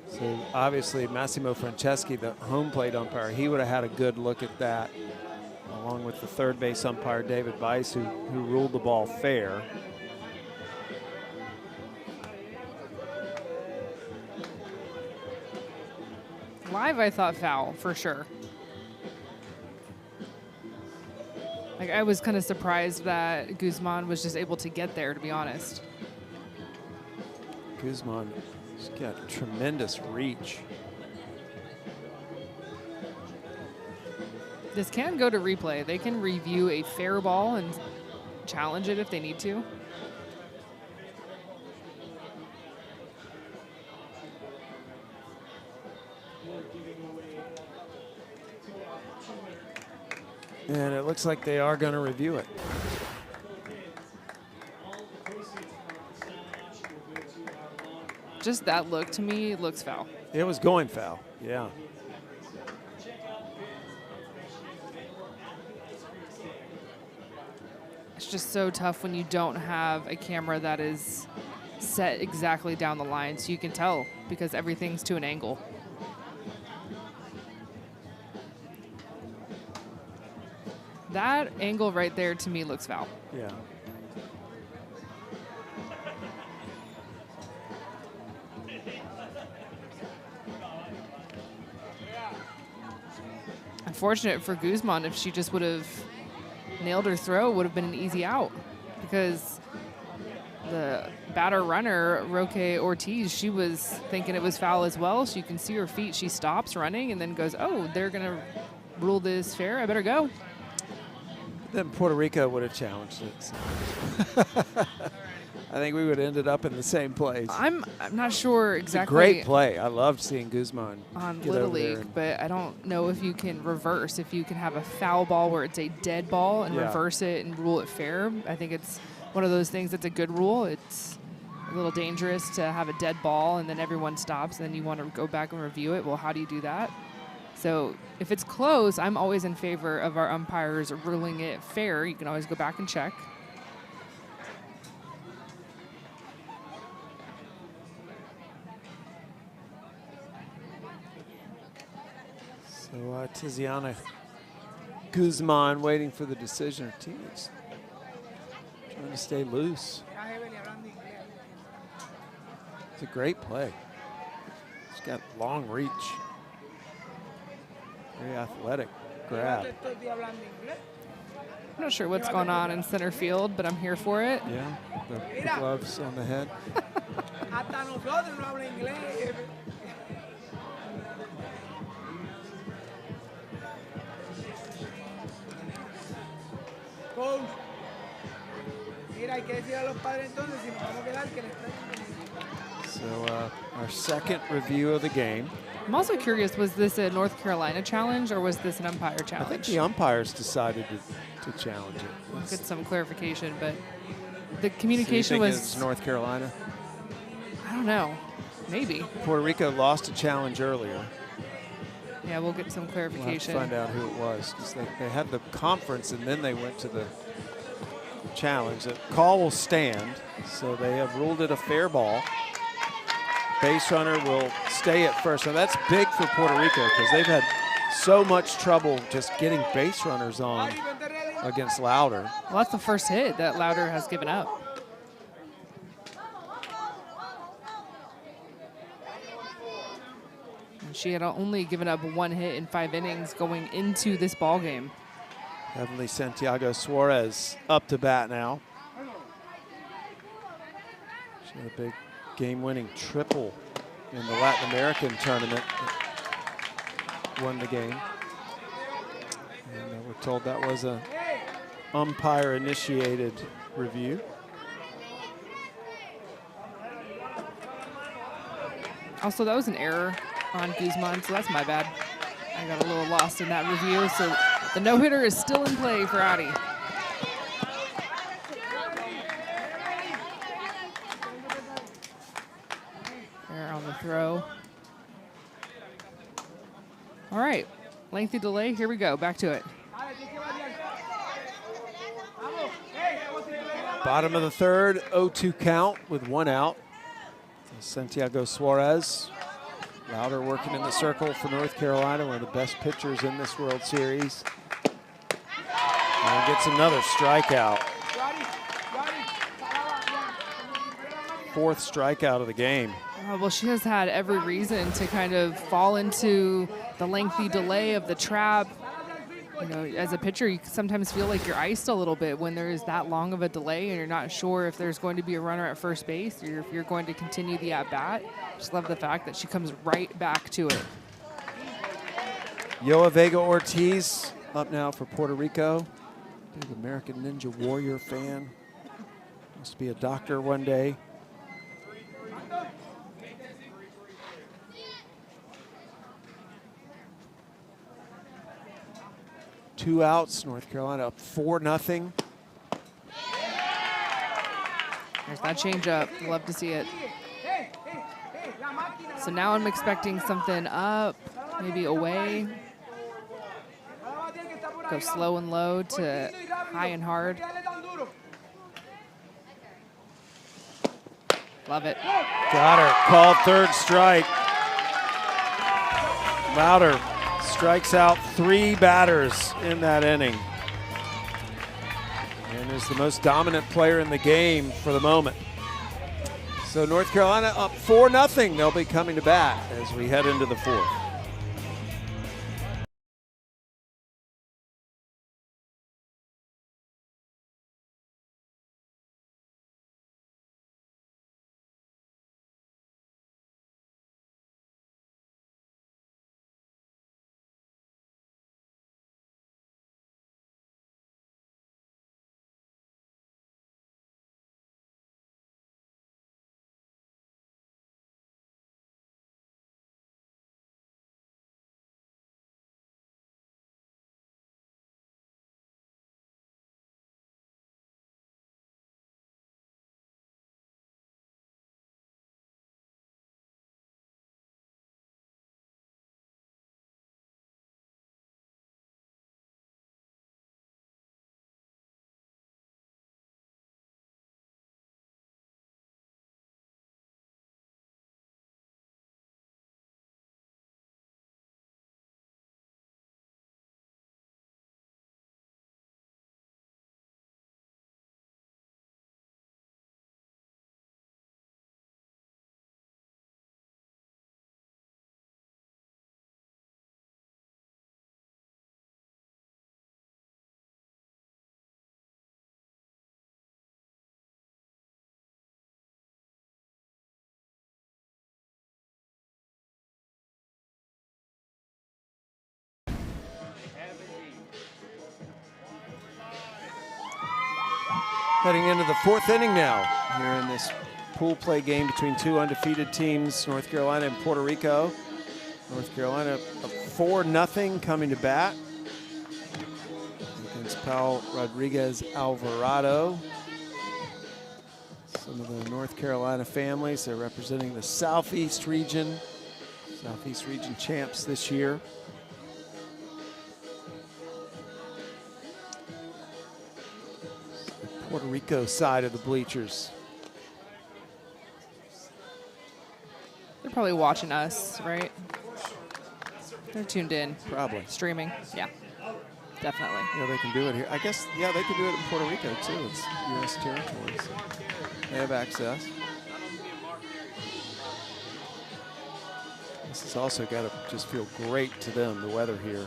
So obviously Massimo Franceschi, the home plate umpire, he would have had a good look at that, along with the third base umpire David Weiss, who ruled the ball fair. Live, I thought foul for sure. Like, I was kind of surprised that Guzman was just able to get there, to be honest. Guzman has got tremendous reach. This can go to replay. They can review a fair ball and challenge it if they need to. And it looks like they are going to review it. Just that look, to me, looks foul. It was going foul, yeah. It's just so tough when you don't have a camera that is set exactly down the line so you can tell because everything's to an angle. That angle right there to me looks foul. Yeah. Unfortunate for Guzman, if she just would have nailed her throw, would have been an easy out because the batter runner, Roque Ortiz, she was thinking it was foul as well. So you can see her feet. She stops running and then goes, oh, they're going to rule this fair. I better go. Then Puerto Rico would have challenged it. So. I think we would have ended up in the same place. I'm not sure exactly. It's a great play. I loved seeing Guzman on get Little over there League, but I don't know if you can reverse. If you can have a foul ball where it's a dead ball and reverse it and rule it fair. I think it's one of those things that's a good rule. It's a little dangerous to have a dead ball and then everyone stops and then you want to go back and review it. Well, how do you do that? So if it's close, I'm always in favor of our umpires ruling it fair. You can always go back and check. So Tiziana Guzman waiting for the decision. Her teammates trying to stay loose. It's a great play. She's got long reach. Very athletic grab. I'm not sure what's going on in center field, but I'm here for it. Yeah, the gloves on the head. So our second review of the game. I'm also curious, was this a North Carolina challenge or was this an umpire I challenge? think the umpires decided to challenge it. We'll get some clarification, but the So you communication think was it's North Carolina. I don't know. Maybe. Puerto Rico lost a challenge earlier. Yeah, we'll get some We'll have to clarification. find out who it was, because they had the conference and then they went to the challenge. The call will stand, so they have ruled it a fair ball. Base runner will stay at first. Now that's big for Puerto Rico because they've had so much trouble just getting base runners on against Lauder. Well, that's the first hit that Lauder has given up. And she had only given up one hit in 5 innings going into this ball game. Heavenly Santiago Suarez up to bat now. She had a big game-winning triple in the Latin American tournament. Won the game. And we're told that was a umpire-initiated review. Also, that was an error on Guzman, so that's my bad. I got a little lost in that review, so the no-hitter is still in play for Addie. There on the throw. All right, lengthy delay, here we go, back to it. Bottom of the third, 0-2 count with 1 out. Santiago Suarez. Lauder working in the circle for North Carolina, one of the best pitchers in this World Series. And gets another strikeout. 4th strikeout of the game. Well, she has had every reason to kind of fall into the lengthy delay of the trap. You know, as a pitcher, you sometimes feel like you're iced a little bit when there is that long of a delay and you're not sure if there's going to be a runner at first base or if you're going to continue the at-bat. Just love the fact that she comes right back to it. Yoa Vega Ortiz up now for Puerto Rico. Big American Ninja Warrior fan. Must be a doctor one day. Two outs, North Carolina up 4-0. There's that changeup. Love to see it. So now I'm expecting something up, maybe away. Go slow and low to high and hard. Love it. Got her. Called 3rd strike. Lauder strikes out 3 batters in that inning. And is the most dominant player in the game for the moment. So North Carolina up 4-0. They'll be coming to bat as we head into the 4th. Heading into the fourth inning now here in this pool play game between two undefeated teams, North Carolina and Puerto Rico. North Carolina up 4-0 coming to bat against Paul Rodriguez Alvarado. Some of the North Carolina families, they're representing the Southeast region champs this year. The Puerto Rico side of the bleachers. They're probably watching us, right? They're tuned in. Probably. Streaming. Yeah, definitely. Yeah, they can do it here. I guess, yeah, they can do it in Puerto Rico too. It's U.S. territory, so they have access. This has also got to just feel great to them, the weather here.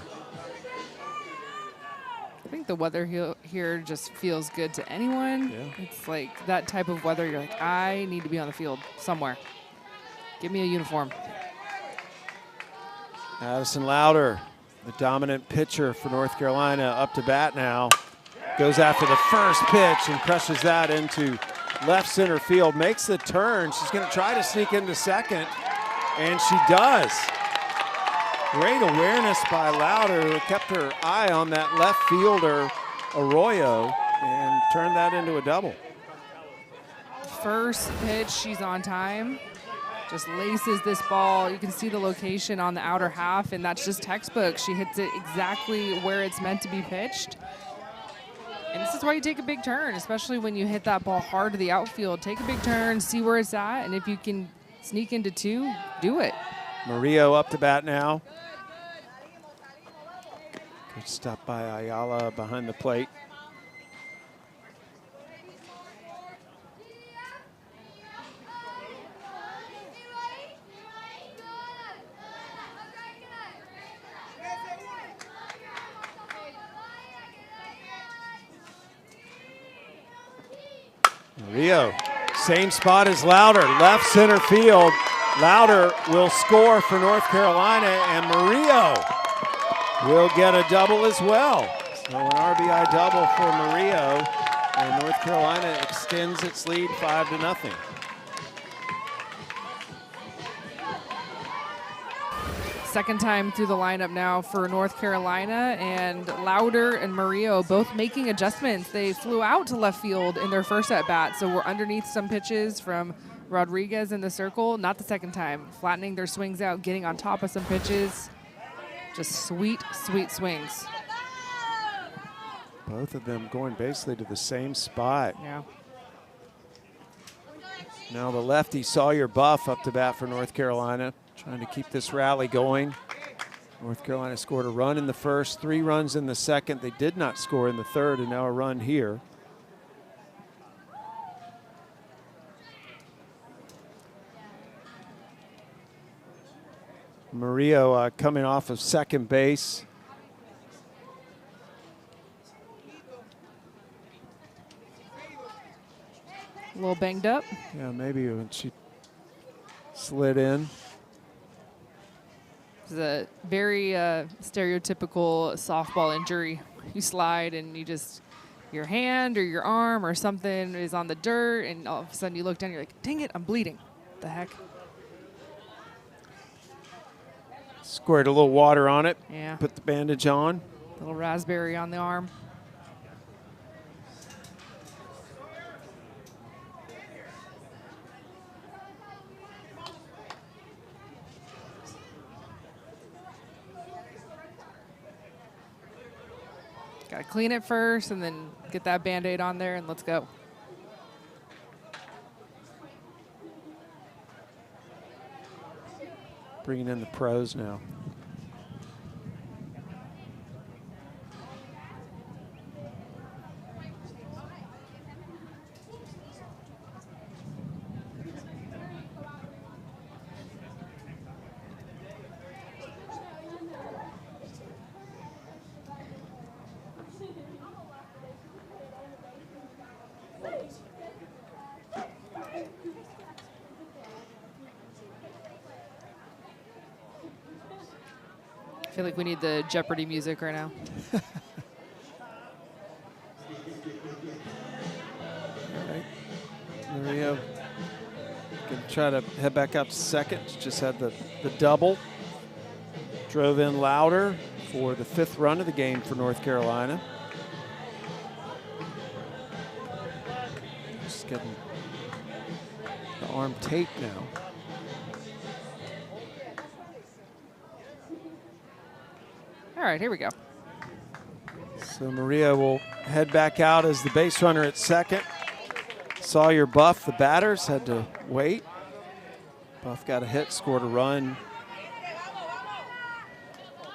I think the weather here just feels good to anyone. Yeah. It's like that type of weather. You're like, I need to be on the field somewhere. Give me a uniform. Addison Louder, the dominant pitcher for North Carolina, up to bat now. Goes after the first pitch and crushes that into left center field. Makes the turn. She's going to try to sneak into second, and she does. Great awareness by Louder, who kept her eye on that left fielder, Arroyo, and turned that into a double. First pitch, she's on time. Just laces this ball. You can see the location on the outer half, and that's just textbook. She hits it exactly where it's meant to be pitched. And this is why you take a big turn, especially when you hit that ball hard to the outfield. Take a big turn, see where it's at, and if you can sneak into two, do it. Murillo up to bat now. Good stop by Ayala behind the plate. Murillo, same spot as Louder, left center field. Louder will score for North Carolina, and Murillo will get a double as well. So an RBI double for Murillo, and North Carolina extends its lead 5-0. Second time through the lineup now for North Carolina, and Louder and Murillo both making adjustments. They flew out to left field in their first at-bat, so we're underneath some pitches from Rodriguez in the circle. Not the second time. Flattening their swings out, getting on top of some pitches. Just sweet, sweet swings. Both of them going basically to the same spot. Yeah. Now the lefty Sawyer Buff up to bat for North Carolina, trying to keep this rally going. North Carolina scored a run in the first, 3 runs in the second. They did not score in the third, and now a run here. Murillo coming off of second base. A little banged up. Yeah, maybe when she slid in. It's a very stereotypical softball injury. You slide and you just, your hand or your arm or something is on the dirt, and all of a sudden you look down and you're like, dang it, I'm bleeding. What the heck? Squirted a little water on it. Yeah. Put the bandage on. Little raspberry on the arm. Gotta clean it first and then get that Band-Aid on there and let's go. Bringing in the pros now. I feel like we need the Jeopardy music right now. Maria going to try to head back out to second. Just had the double. Drove in louder for the 5th run of the game for North Carolina. Just getting the arm taped now. All right, here we go. So Maria will head back out as the base runner at second. Sawyer Buff, the batters, had to wait. Buff got a hit, scored a run.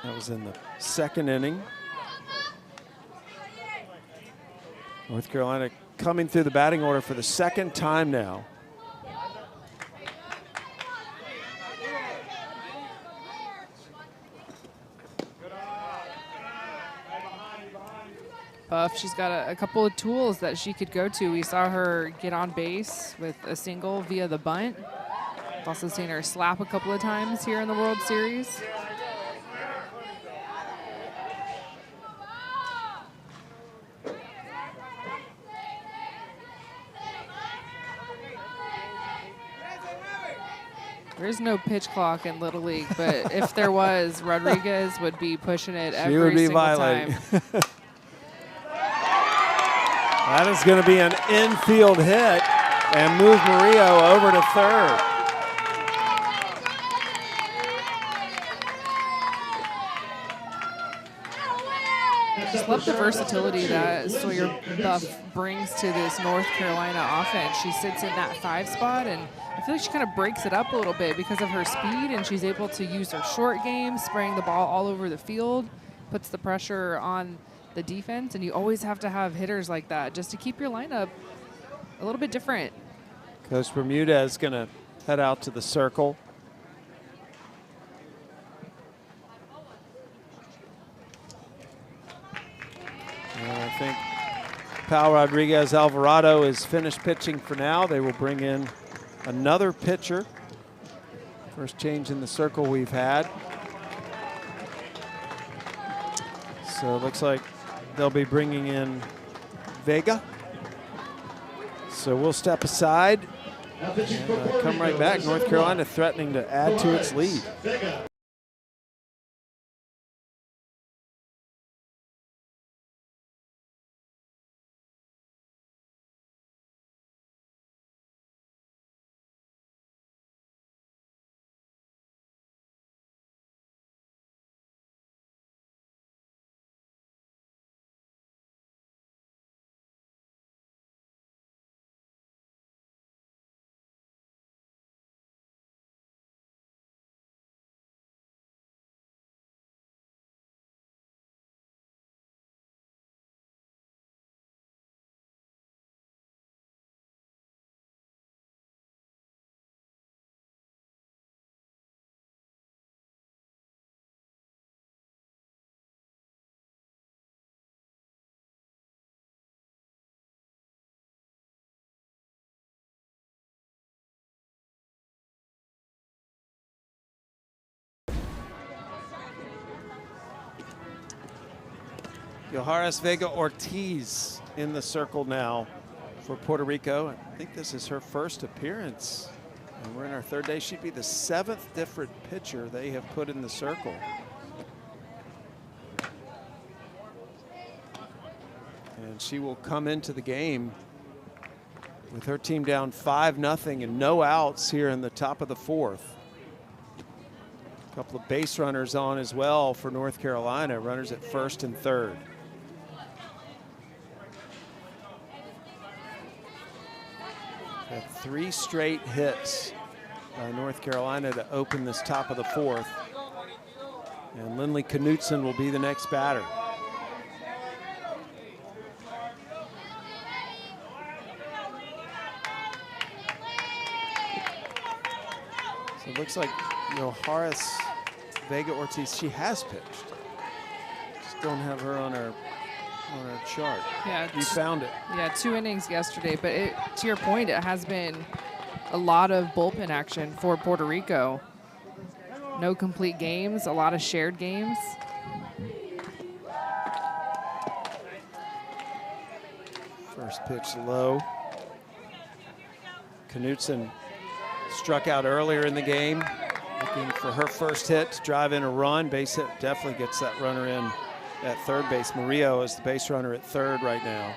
That was in the 2nd inning. North Carolina coming through the batting order for the 2nd time now. Buff, she's got a couple of tools that she could go to. We saw her get on base with a single via the bunt. We've also seen her slap a couple of times here in the World Series. There is no pitch clock in Little League, but if there was, Rodriguez would be pushing it every single time. That is going to be an infield hit and move Murillo over to third. Just love the versatility that Sawyer Buff brings to this North Carolina offense. She sits in that 5 spot, and I feel like she kind of breaks it up a little bit because of her speed, and she's able to use her short game, spraying the ball all over the field, puts the pressure on the defense, and you always have to have hitters like that just to keep your lineup a little bit different. Coach Bermuda is going to head out to the circle. And I think Pal Rodriguez Alvarado is finished pitching for now. They will bring in another pitcher. First change in the circle we've had. So it looks like they'll be bringing in Vega. So we'll step aside and come right back. North Carolina threatening to add to its lead. Yoharis Vega Ortiz in the circle now for Puerto Rico. I think this is her first appearance, and we're in our 3rd day. She'd be the 7th different pitcher they have put in the circle. And she will come into the game with her team down 5-0 and no outs here in the top of the 4th. A couple of base runners on as well for North Carolina, runners at 1st and 3rd. Had 3 straight hits by North Carolina to open this top of the 4th. And Lindley Knutson will be the next batter. So it looks like Horace Vega Ortiz, she has pitched. Just don't have her on her chart. Yeah, you found it. Yeah, 2 innings yesterday, but to your point, it has been a lot of bullpen action for Puerto Rico. No complete games, a lot of shared games. First pitch low. Knutson struck out earlier in the game, looking for her first hit to drive in a run. Base hit definitely gets that runner in at third base. Murillo is the base runner at third right now.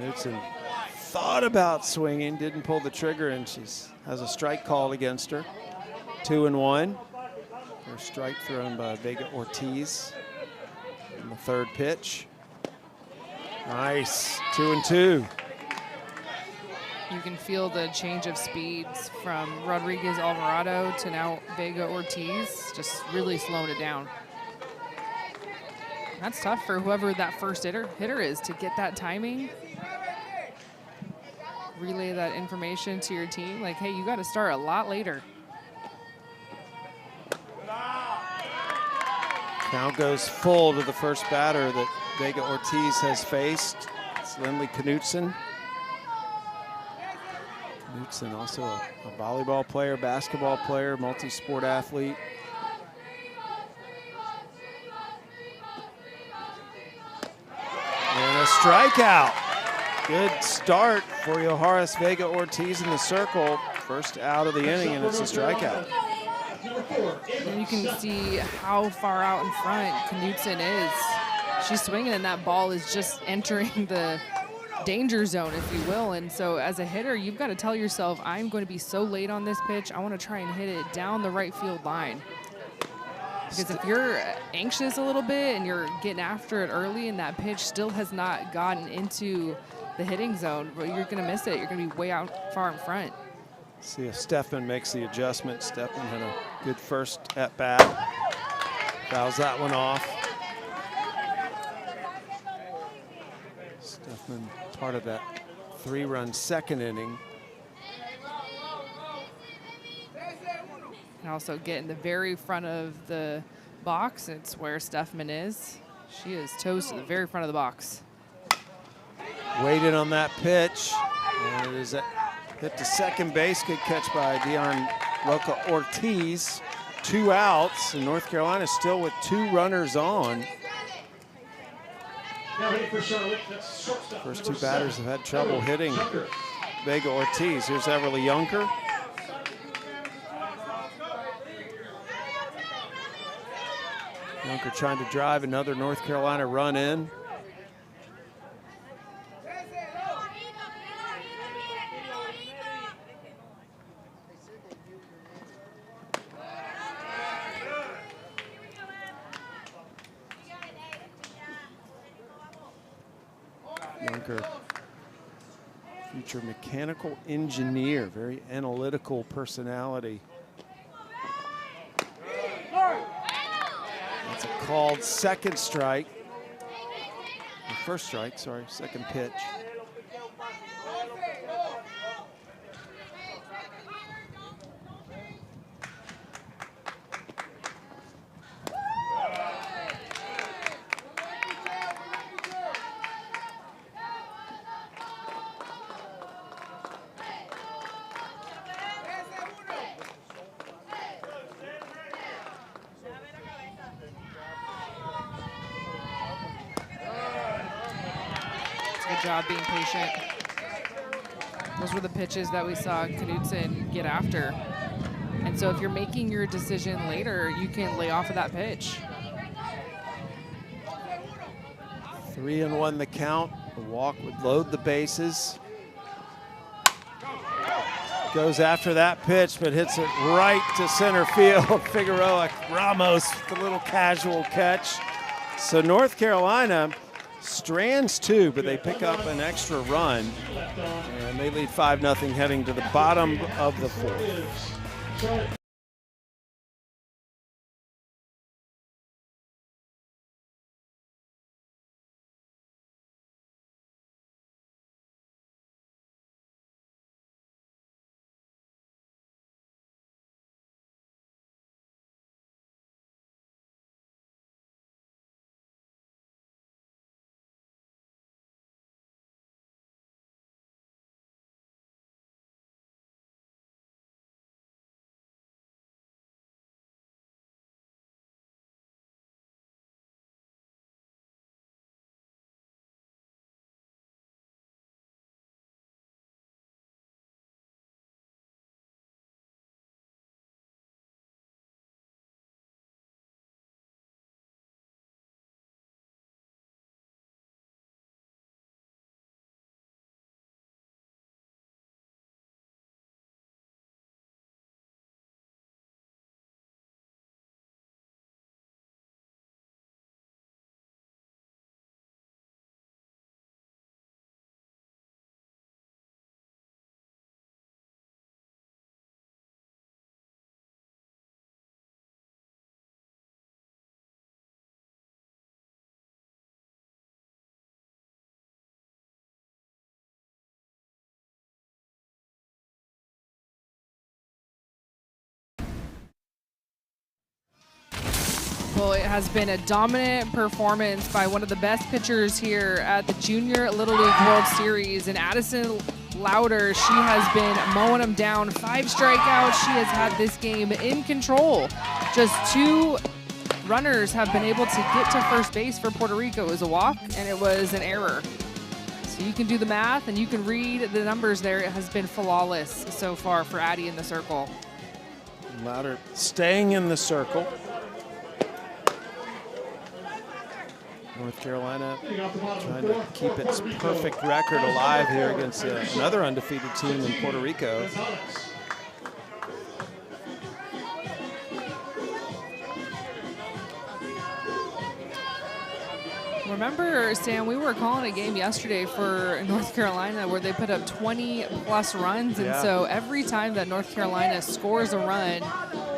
Knutson thought about swinging, didn't pull the trigger, and she has a strike called against her. 2-1. First strike thrown by Vega Ortiz on the third pitch. Nice, 2-2. You can feel the change of speeds from Rodriguez Alvarado to now Vega Ortiz, just really slowing it down. That's tough for whoever that first hitter is to get that timing. Relay that information to your team, like, hey, you got to start a lot later. Count goes full to the first batter that Vega Ortiz has faced. It's Lindley Knutson. Knutson also a volleyball player, basketball player, multi-sport athlete. And a strikeout. Good start for Yoharis Vega Ortiz in the circle. First out of the inning, and it's a strikeout. And you can see how far out in front Knutson is. She's swinging, and that ball is just entering the danger zone, if you will. And so as a hitter, you've got to tell yourself, I'm going to be so late on this pitch, I want to try and hit it down the right field line. Because if you're anxious a little bit and you're getting after it early and that pitch still has not gotten into the hitting zone, but you're going to miss it. You're going to be way out far in front. See if Steffman makes the adjustment. Steffman had a good first at bat. Fouls that one off. Steffman part of that 3-run second inning. And also get in the very front of the box. It's where Steffman is. She is toast to the very front of the box. Waited on that pitch, and it is hit to second base. Good catch by Dion Roca Ortiz. 2 outs, and North Carolina still with 2 runners on. First 2 batters have had trouble hitting Vega Ortiz. Here's Everly Yunker. Yunker trying to drive another North Carolina run in. Yunker, future mechanical engineer, very analytical personality. That's a called second strike. Or first strike, sorry, second pitch. Good job being patient. Those were the pitches that we saw Knutson get after. And so if you're making your decision later, you can lay off of that pitch. 3-1 the count. The walk would load the bases. Goes after that pitch, but hits it right to center field. Figueroa Ramos with a little casual catch. So North Carolina strands 2, but they pick up an extra run, and they lead 5-0 heading to the bottom of the 4th. Well, it has been a dominant performance by one of the best pitchers here at the Junior Little League World Series. And Addison Louder, she has been mowing them down. 5 strikeouts. She has had this game in control. Just 2 runners have been able to get to first base for Puerto Rico. It was a walk and it was an error. So you can do the math and you can read the numbers there. It has been flawless so far for Addie in the circle. Louder staying in the circle. North Carolina trying to keep its perfect record alive here against another undefeated team in Puerto Rico. Remember, Sam, we were calling a game yesterday for North Carolina where they put up 20-plus runs. And so every time that North Carolina scores a run,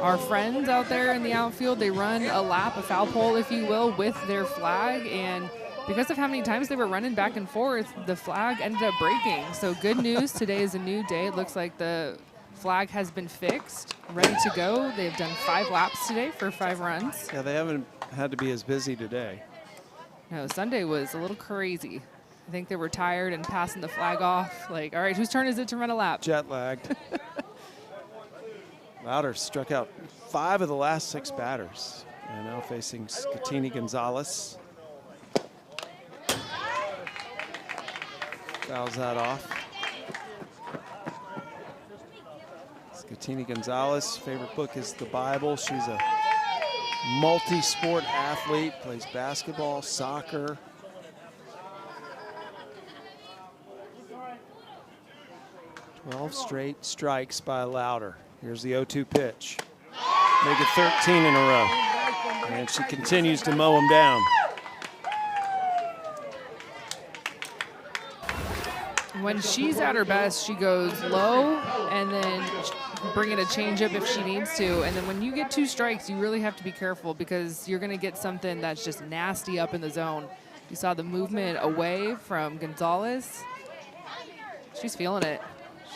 our friends out there in the outfield, they run a lap, a foul pole, if you will, with their flag. And because of how many times they were running back and forth, the flag ended up breaking. So good news, today is a new day. It looks like the flag has been fixed, ready to go. They've done 5 laps today for 5 runs. Yeah, they haven't had to be as busy today. No, Sunday was a little crazy. I think they were tired and passing the flag off. Like, all right, whose turn is it to run a lap? Jet lagged. Louder struck out 5 of the last 6 batters. And now facing Scatini Gonzalez. Fouls that off. Scatini Gonzalez, favorite book is the Bible. She's a multi-sport athlete, plays basketball, soccer. "12 straight strikes by Louder." Here's the 0-2 pitch. Make it 13 in a row. And she continues to mow him down. When she's at her best, she goes low and then bring in a changeup if she needs to. And then when you get 2 strikes, you really have to be careful because you're going to get something that's just nasty up in the zone. You saw the movement away from Gonzalez. She's feeling it.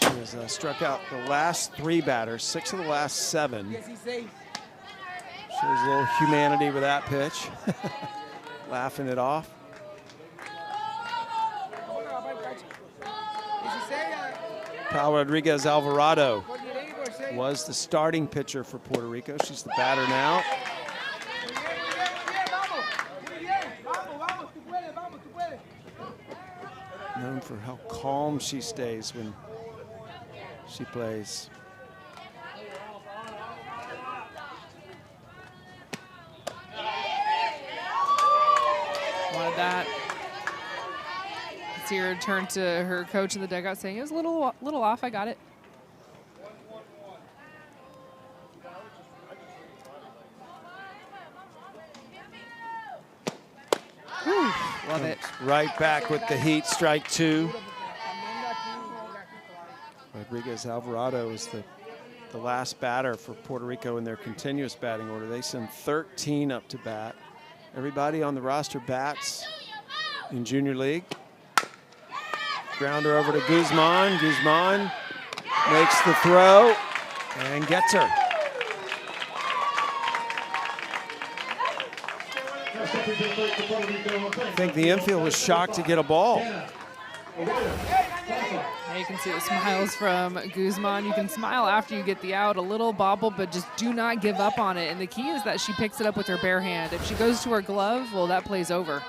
She has struck out the last 3 batters, 6 of the last 7. Shows a little humanity with that pitch. Laughing it off. Pal Rodriguez Alvarado was the starting pitcher for Puerto Rico. She's the batter now. Known for how calm she stays when she plays. Wanted that. See her turn to her coach in the dugout saying, it was a little off, I got it. Whew, love it. Right back with the heat, strike 2. Rodriguez Alvarado is the last batter for Puerto Rico in their continuous batting order. They send 13 up to bat. Everybody on the roster bats in Junior League. Grounder over to Guzman. Guzman makes the throw and gets her. I think the infield was shocked to get a ball. Now you can see the smiles from Guzman. You can smile after you get the out, a little bobble, but just do not give up on it. And the key is that she picks it up with her bare hand. If she goes to her glove, well, that play's over.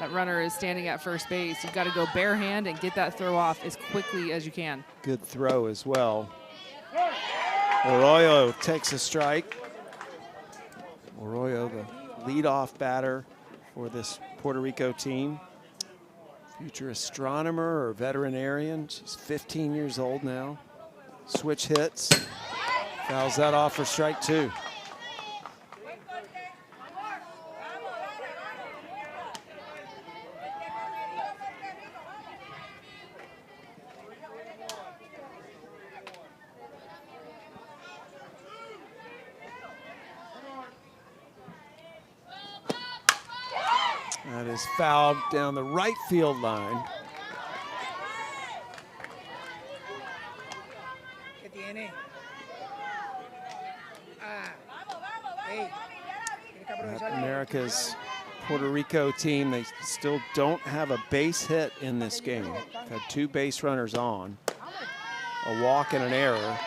That runner is standing at first base. You've got to go bare hand and get that throw off as quickly as you can. Good throw as well. Arroyo takes a strike. Arroyo, the leadoff batter for this Puerto Rico team. Future astronomer or veterinarian. She's 15 years old now. Switch hits. Fouls that off for strike 2. That is fouled down the right field line. America's Puerto Rico team, they still don't have a base hit in this game. They've had 2 base runners on, a walk and an error.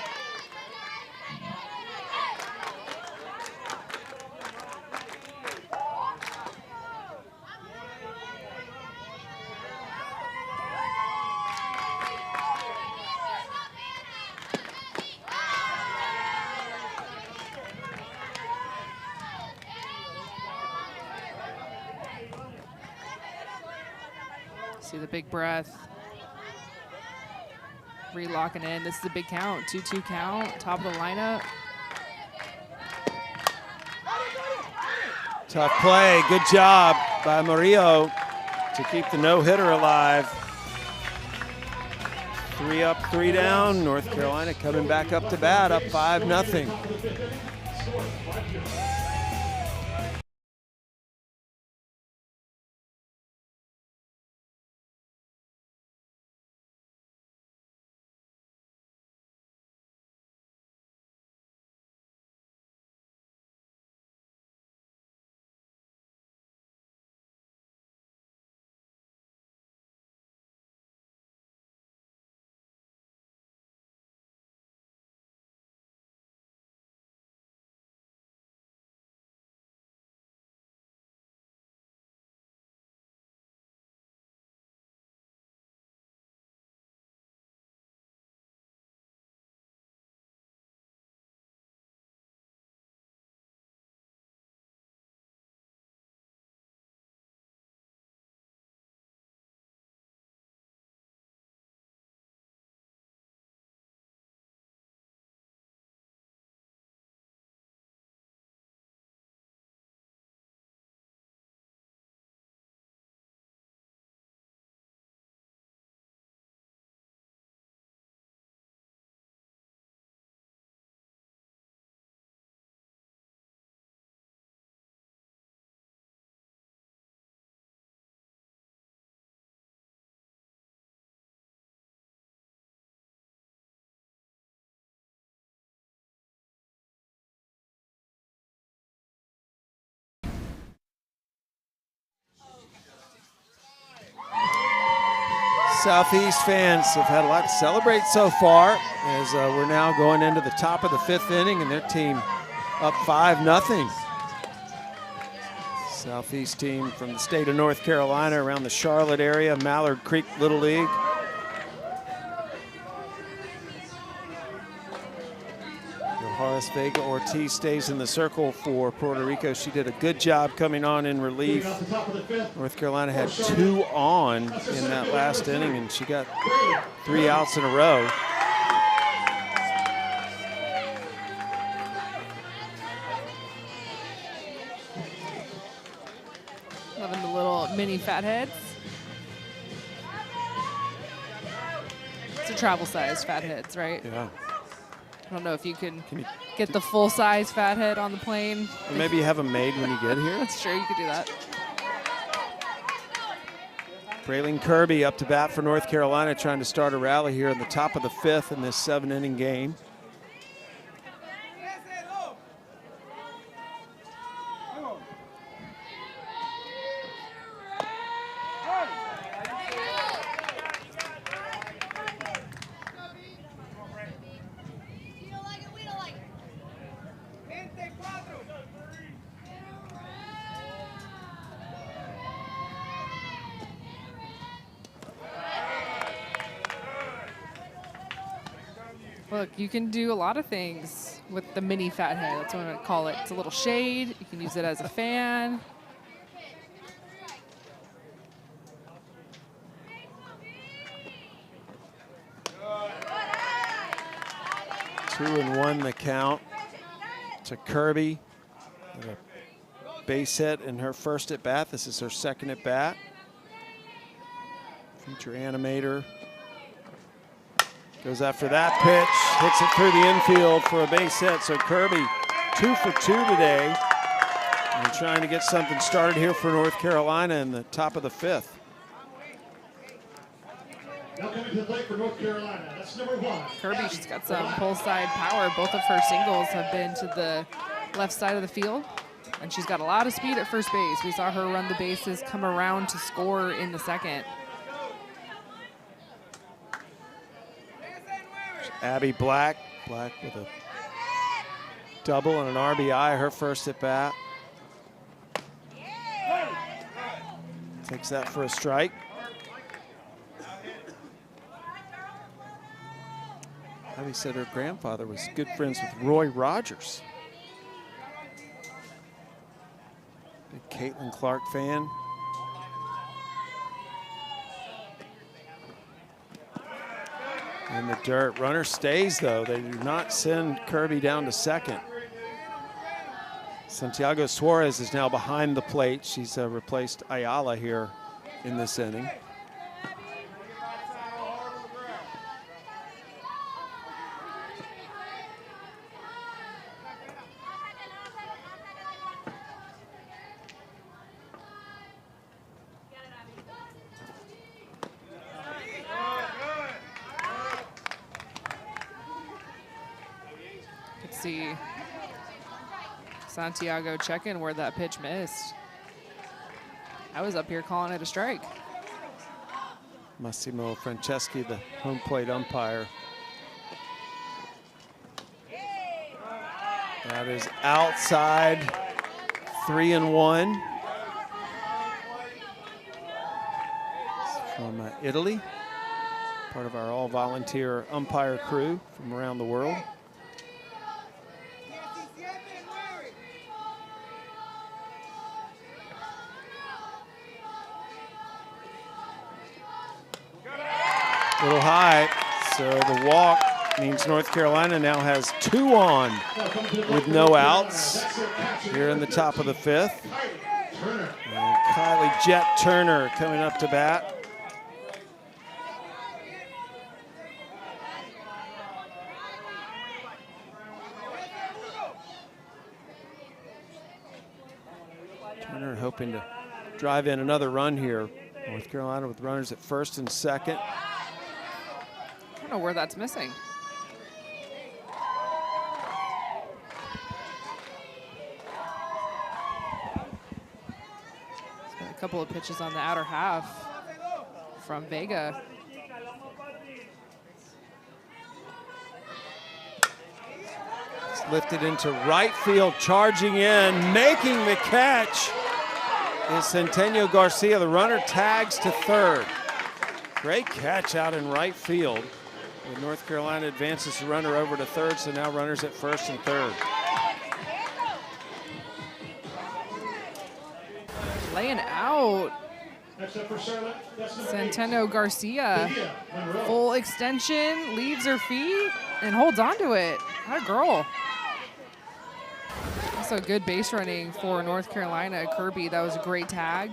See the big breath. Relocking in. This is a big count. 2-2 count. Top of the lineup. Tough play. Good job by Murillo to keep the no-hitter alive. 3 up, 3 down. North Carolina coming back up to bat, up 5-0. Southeast fans have had a lot to celebrate so far as we're now going into the top of the 5th inning and their team up 5-0. Southeast team from the state of North Carolina around the Charlotte area, Mallard Creek Little League. Horace Vega Ortiz stays in the circle for Puerto Rico. She did a good job coming on in relief. North Carolina had 2 on in that last inning, and she got 3 outs in a row. Loving the little mini fatheads. It's a travel-sized fatheads, right? Yeah. I don't know if you can get the full-size fathead on the plane. Or maybe you have them made when you get here. That's true, you could do that. Braylon Kirby up to bat for North Carolina, trying to start a rally here in the top of the 5th in this 7-inning game. Look, you can do a lot of things with the mini fathead. That's what I'm gonna call it. It's a little shade. You can use it as a fan. Two and one the count to Kirby. A base hit in her first at bat. This is her second at bat. Feature animator goes after that pitch, hits it through the infield for a base hit. So Kirby 2 for 2 today, and trying to get something started here for North Carolina in the top of the 5th. Now coming to the plate for North Carolina, that's number 1. Kirby, she's got some pull side power. Both of her singles have been to the left side of the field. And she's got a lot of speed at first base. We saw her run the bases, come around to score in the second. Abby Black with a double and an RBI, her first at bat. Takes that for a strike. Abby said her grandfather was good friends with Roy Rogers. Big Caitlin Clark fan. In the dirt. Runner stays, though. They do not send Kirby down to second. Santiago Suarez is now behind the plate. She's replaced Ayala here in this inning. See Santiago checking where that pitch missed. I was up here calling it a strike. Massimo Franceschi, the home plate umpire. That is outside, 3-1. It's from Italy, part of our all-volunteer umpire crew from around the world. A little high, so the walk means North Carolina now has 2 on with no outs here in the top of the 5th. And Kylie Jet Turner coming up to bat. Turner hoping to drive in another run here. North Carolina with runners at first and second. I don't know where that's missing. A couple of pitches on the outer half from Vega. It's lifted into right field, charging in, making the catch is Centennial Garcia. The runner tags to third. Great catch out in right field. And North Carolina advances the runner over to third, so now runners at first and third. Laying out Centennial Garcia. Full extension, leaves her feet, and holds onto it. What a girl. Also good base running for North Carolina. Kirby, that was a great tag.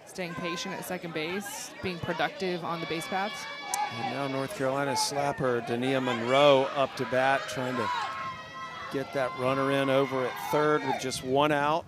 Staying patient at second base, being productive on the base paths. And now North Carolina slapper Dania Monroe up to bat, trying to get that runner in over at third with just 1 out.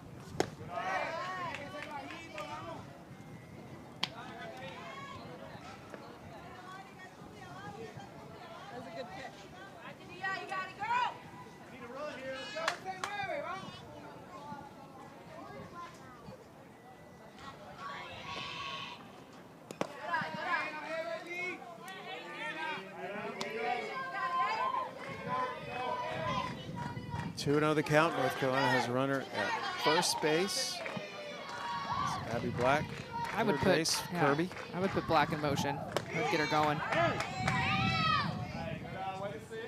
Two and 0 the count. North Carolina has a runner at first base. It's Abby Black. I would put base, Kirby. I would put Black in motion. I would get her going.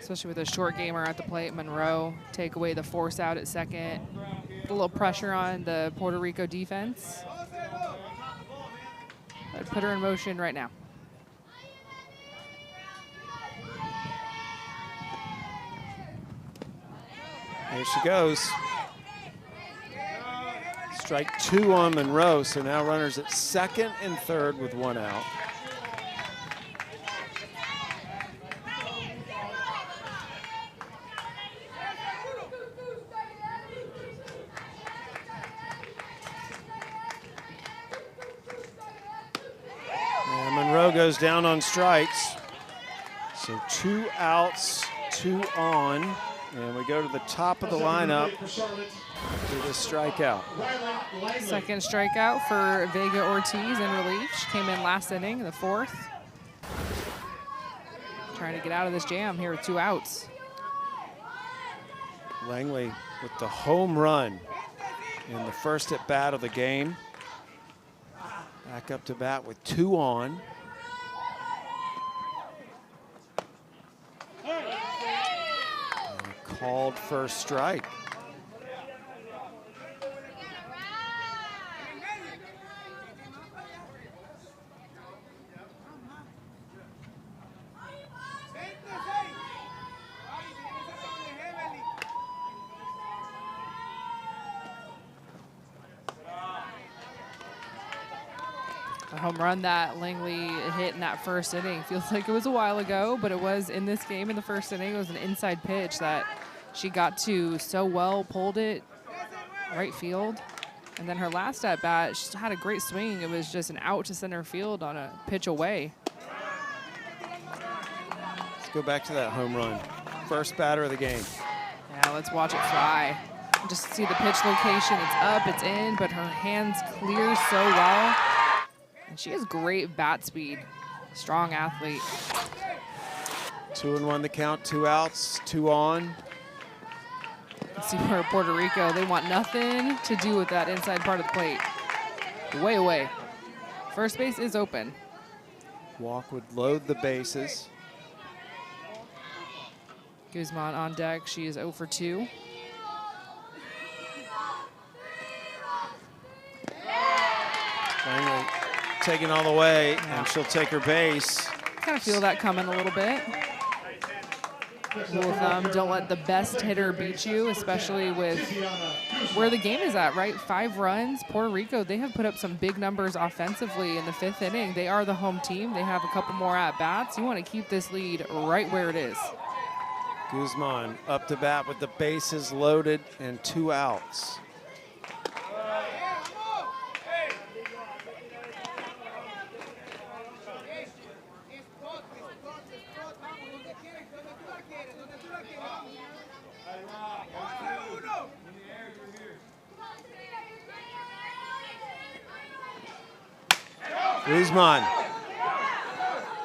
Especially with a short gamer at the plate. Monroe take away the force out at second. Put a little pressure on the Puerto Rico defense. I'd put her in motion right now. There she goes. Strike 2 on Monroe, so now runners at second and third with 1 out. And Monroe goes down on strikes. So 2 outs, 2 on And we go to the top of the lineup with a strikeout. Second strikeout for Vega Ortiz in relief. She came in last inning, the fourth. Trying to get out of this jam here with 2 outs. Langley with the home run in the first at bat of the game. Back up to bat with 2 on. And called first strike. A home run that Langley hit in that first inning. Feels like it was a while ago, but it was in this game in the first inning. It was an inside pitch that she got to so well, pulled it right field. And then her last at bat, she had a great swing. It was just an out to center field on a pitch away. Let's go back to that home run. First batter of the game. Yeah, let's watch it fly. Just see the pitch location. It's up, it's in, but her hands clear so well. And she has great bat speed. Strong athlete. 2-1 the count, 2 outs, 2 on. Let's see where Puerto Rico, they want nothing to do with that inside part of the plate. Way away. First base is open. Walk would load the bases. Guzman on deck. She is 0 for 2. Langley taking all the way, and she'll take her base. Kind of feel that coming a little bit. Rule of thumb, don't let the best hitter beat you, especially with where the game is at, right? 5 runs. Puerto Rico, they have put up some big numbers offensively in the 5th inning. They are the home team. They have a couple more at-bats. You want to keep this lead right where it is. Guzman up to bat with the bases loaded and 2 outs. Guzman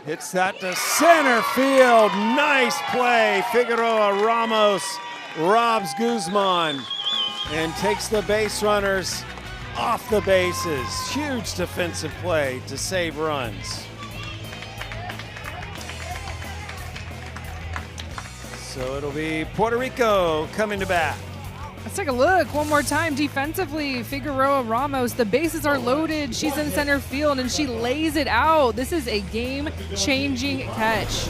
hits that to center field. Nice play. Figueroa Ramos robs Guzman and takes the base runners off the bases. Huge defensive play to save runs. So it'll be Puerto Rico coming to bat. Let's take a look one more time defensively. Figueroa Ramos, the bases are loaded. She's in center field and she lays it out. This is a game-changing catch.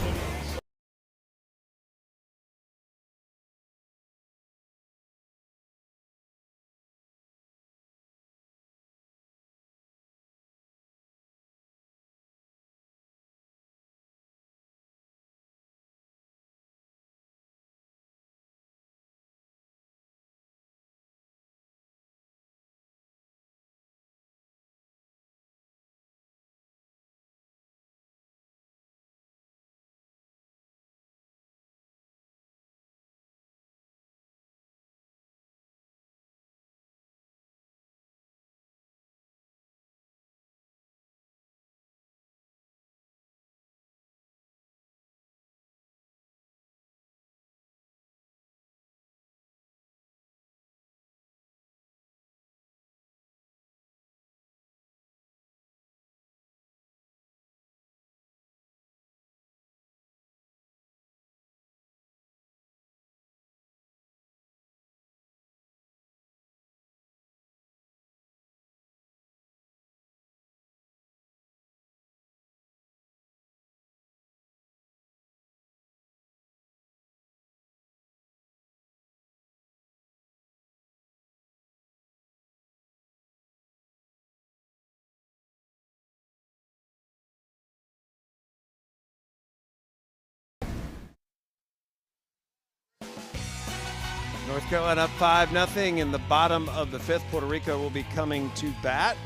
North Carolina up 5-0 in the bottom of the 5th. Puerto Rico will be coming to bat.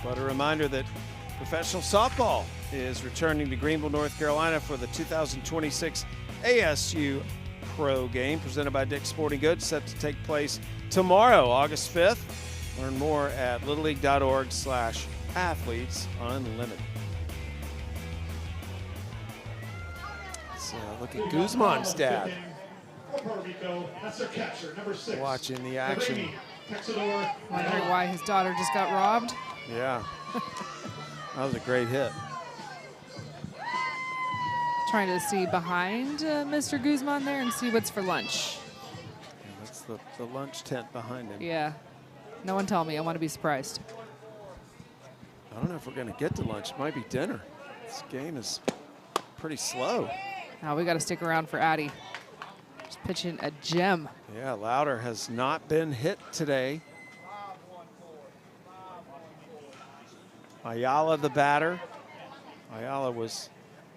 But a reminder that professional softball is returning to Greenville, North Carolina for the 2026 ASU Pro game presented by Dick's Sporting Goods, set to take place tomorrow, August 5th. Learn more at littleleague.org/athletesunlimited. Let's look at Guzman's dad. Puerto Rico, that's their catcher, number 6. Watching the action. Wondering why his daughter just got robbed. Yeah. That was a great hit. Trying to see behind Mr. Guzman there and see what's for lunch. Yeah, that's the lunch tent behind him. Yeah. No one tell me. I want to be surprised. I don't know if we're going to get to lunch. It might be dinner. This game is pretty slow. Now we got to stick around for Addie. Just pitching a gem. Yeah, Louder has not been hit today. Ayala, the batter. Ayala was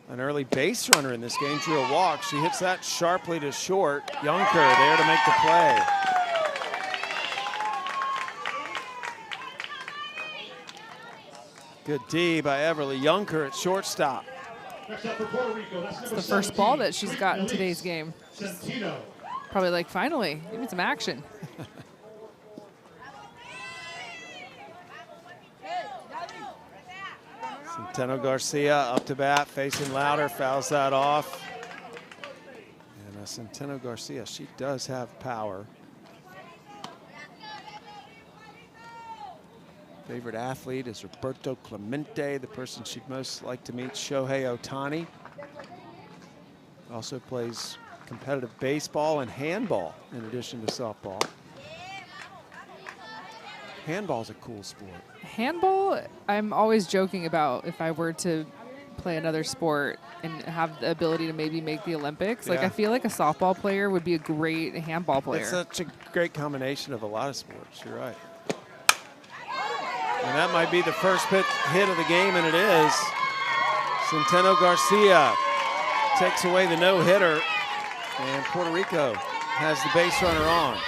an early base runner in this game, drew a walk. She hits that sharply to short. Junker there to make the play. Good D by Everly. Junker at shortstop. Next up for Puerto Rico, that's It's number the first 17, ball that she's got in today's game. Centino. Probably like, finally, give me some action. Centeno Garcia up to bat, facing Louder, fouls that off. And Centeno Garcia, she does have power. Favorite athlete is Roberto Clemente, the person she'd most like to meet, Shohei Ohtani. Also plays competitive baseball and handball in addition to softball. Handball's a cool sport. Handball, I'm always joking about if I were to play another sport and have the ability to maybe make the Olympics. Like, Yeah. I feel like a softball player would be a great handball player. It's such a great combination of a lot of sports. You're right. And that might be the first hit of the game, and it is. Centeno Garcia takes away the no-hitter, and Puerto Rico has the base runner on.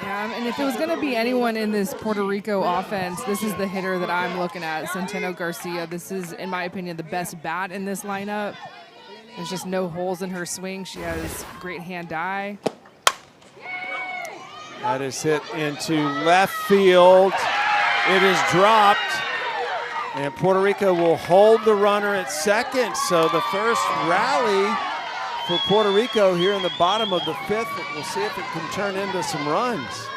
Yeah, and if it was going to be anyone in this Puerto Rico offense, this is the hitter that I'm looking at, Centeno Garcia. This is, in my opinion, the best bat in this lineup. There's just no holes in her swing. She has great hand-eye. That is hit into left field. It is dropped, and Puerto Rico will hold the runner at second. So the first rally for Puerto Rico here in the bottom of the 5th. We'll see if it can turn into some runs.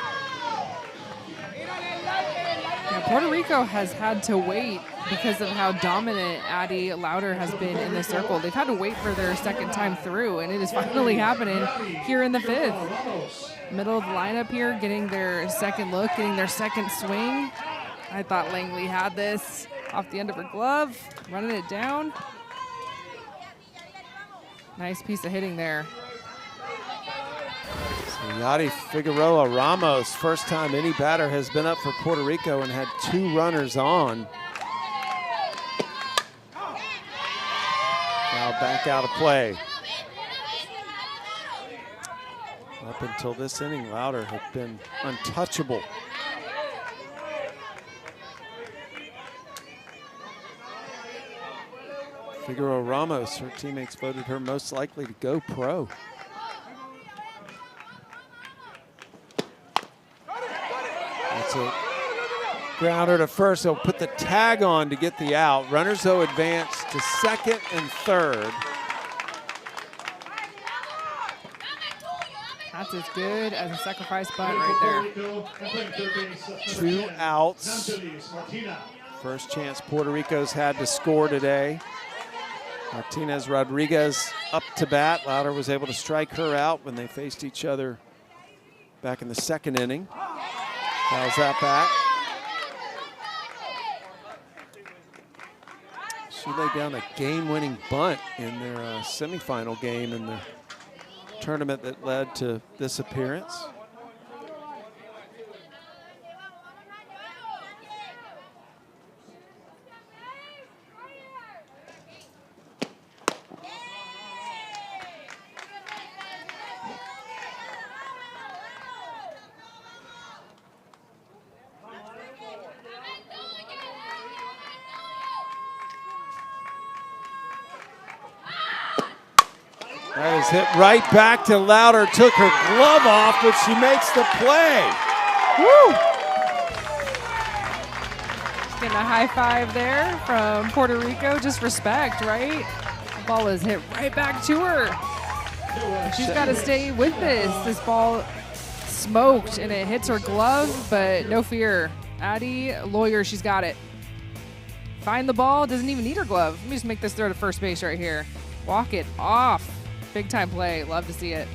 Yeah, Puerto Rico has had to wait because of how dominant Addie Louder has been in the circle. They've had to wait for their second time through, and it is finally happening here in the 5th. Middle of the lineup here, getting their second look, getting their second swing. I thought Langley had this off the end of her glove, running it down. Nice piece of hitting there. So Yadi Figueroa Ramos, first time any batter has been up for Puerto Rico and had 2 runners on. Now back out of play. Up until this inning, Louder had been untouchable. Figueroa Ramos, her teammates voted her most likely to go pro. That's a grounder to first. They'll put the tag on to get the out. Runners, though, advance to second and third. That's as good as a sacrifice bunt right there. 2 outs. First chance Puerto Rico's had to score today. Martinez Rodriguez up to bat. Louder was able to strike her out when they faced each other back in the 2nd inning. Fouls that back. She laid down a game-winning bunt in their semifinal game in the tournament that led to this appearance. That is hit right back to Louder. Took her glove off, but she makes the play. Woo! Getting a high five there from Puerto Rico. Just respect, right? The ball is hit right back to her. She's got to stay with this. This ball smoked and it hits her glove, but no fear. Addie Lawyer, she's got it. Find the ball, doesn't even need her glove. Let me just make this throw to first base right here. Walk it off. Big time play. Love to see it.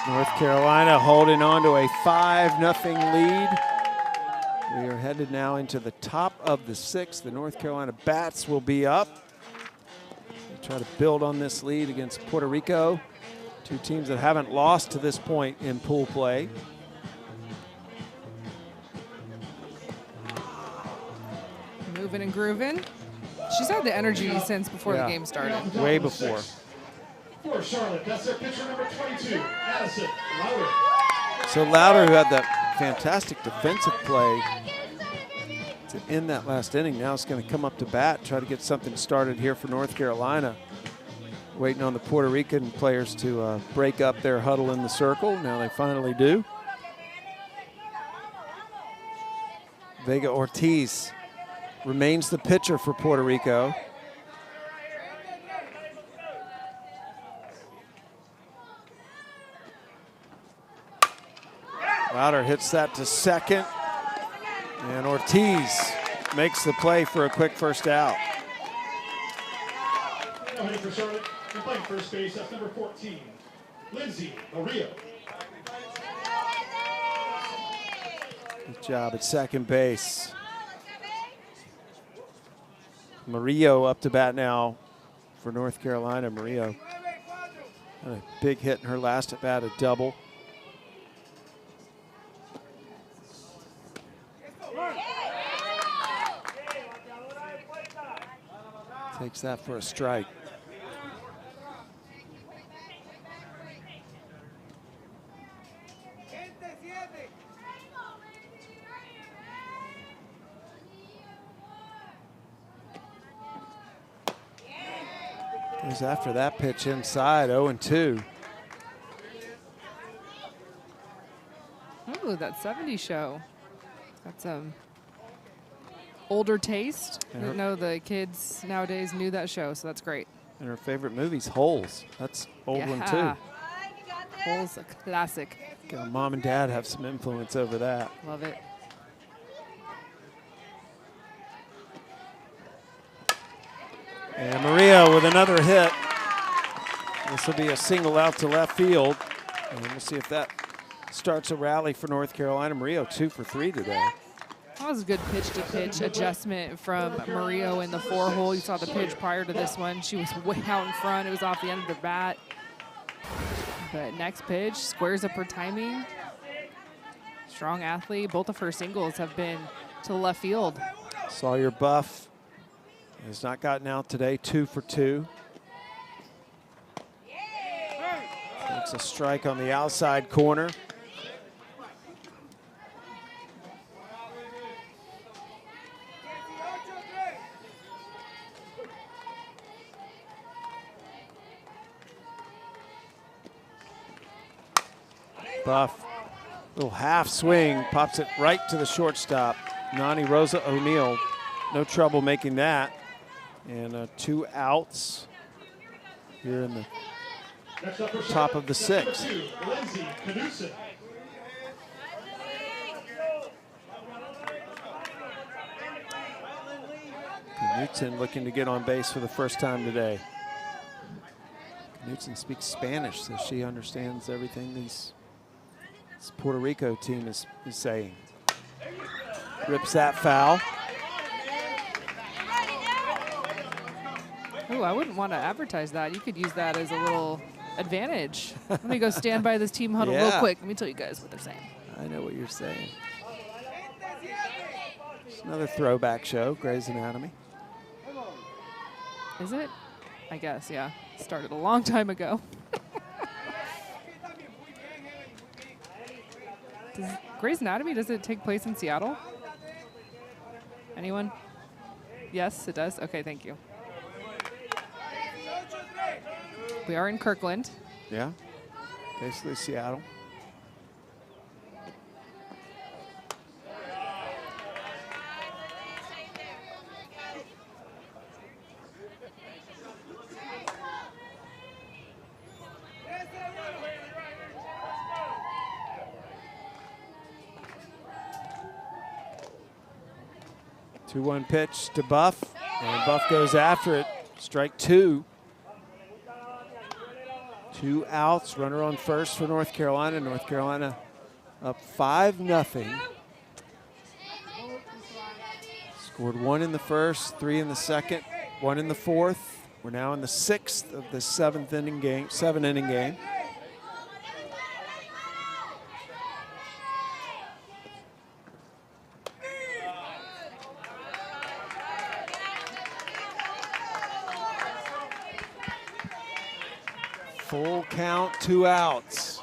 North Carolina holding on to a 5-0 lead. We are headed now into the top of the 6th. The North Carolina Bats will be up. They try to build on this lead against Puerto Rico. Two teams that haven't lost to this point in pool play. Moving and grooving. She's had the energy since before the game started. Way before. For Charlotte, that's their pitcher number 22, Addison Louder. So Louder, who had that fantastic defensive play to end that last inning, now is going to come up to bat, try to get something started here for North Carolina. Waiting on the Puerto Rican players to break up their huddle in the circle. Now they finally do. Vega Ortiz remains the pitcher for Puerto Rico. Louder hits that to second, and Ortiz makes the play for a quick first out. Now hitting for Charlotte, and playing first base, that's number 14, Lindsay Maria. Good job at second base. Murillo up to bat now for North Carolina. Murillo had a big hit in her last at bat, a double. Takes that for a strike. Goes after that pitch inside, 0-2. Ooh, that 70s show. That's older taste. I didn't know the kids nowadays knew that show, so that's great. And her favorite movie's Holes. That's old one too. Holes, a classic. Mom and Dad have some influence over that. Love it. And Maria with another hit. This will be a single out to left field. And we'll see if that starts a rally for North Carolina. Murillo 2 for 3 today. That was a good pitch-to-pitch adjustment from Murillo in the 4-hole. You saw the pitch prior to this one. She was way out in front. It was off the end of the bat. But next pitch, squares up her timing. Strong athlete. Both of her singles have been to the left field. Sawyer Buff has not gotten out today, 2 for 2. Takes a strike on the outside corner. Buff, little half swing, pops it right to the shortstop. Nani Rosa O'Neill, no trouble making that. And 2 outs here in the top of the 6th. Knutson looking to get on base for the first time today. Knutson speaks Spanish, so she understands everything this Puerto Rico team is saying. Rips that foul. Oh, I wouldn't want to advertise that. You could use that as a little advantage. Let me go stand by this team huddle real quick. Let me tell you guys what they're saying. I know what you're saying. It's another throwback show, Grey's Anatomy. Is it? I guess, yeah. Started a long time ago. Grey's Anatomy, does it take place in Seattle? Anyone? Yes, it does? Okay, thank you. We are in Kirkland. Yeah, basically Seattle. Two 2-1 pitch to Buff, and Buff goes after it. Strike 2. 2 outs, runner on first for North Carolina. North Carolina up 5-0. Scored 1 in the first, 3 in the second, 1 in the fourth. We're now in the 6th of the 7-inning game. Full count, 2 outs.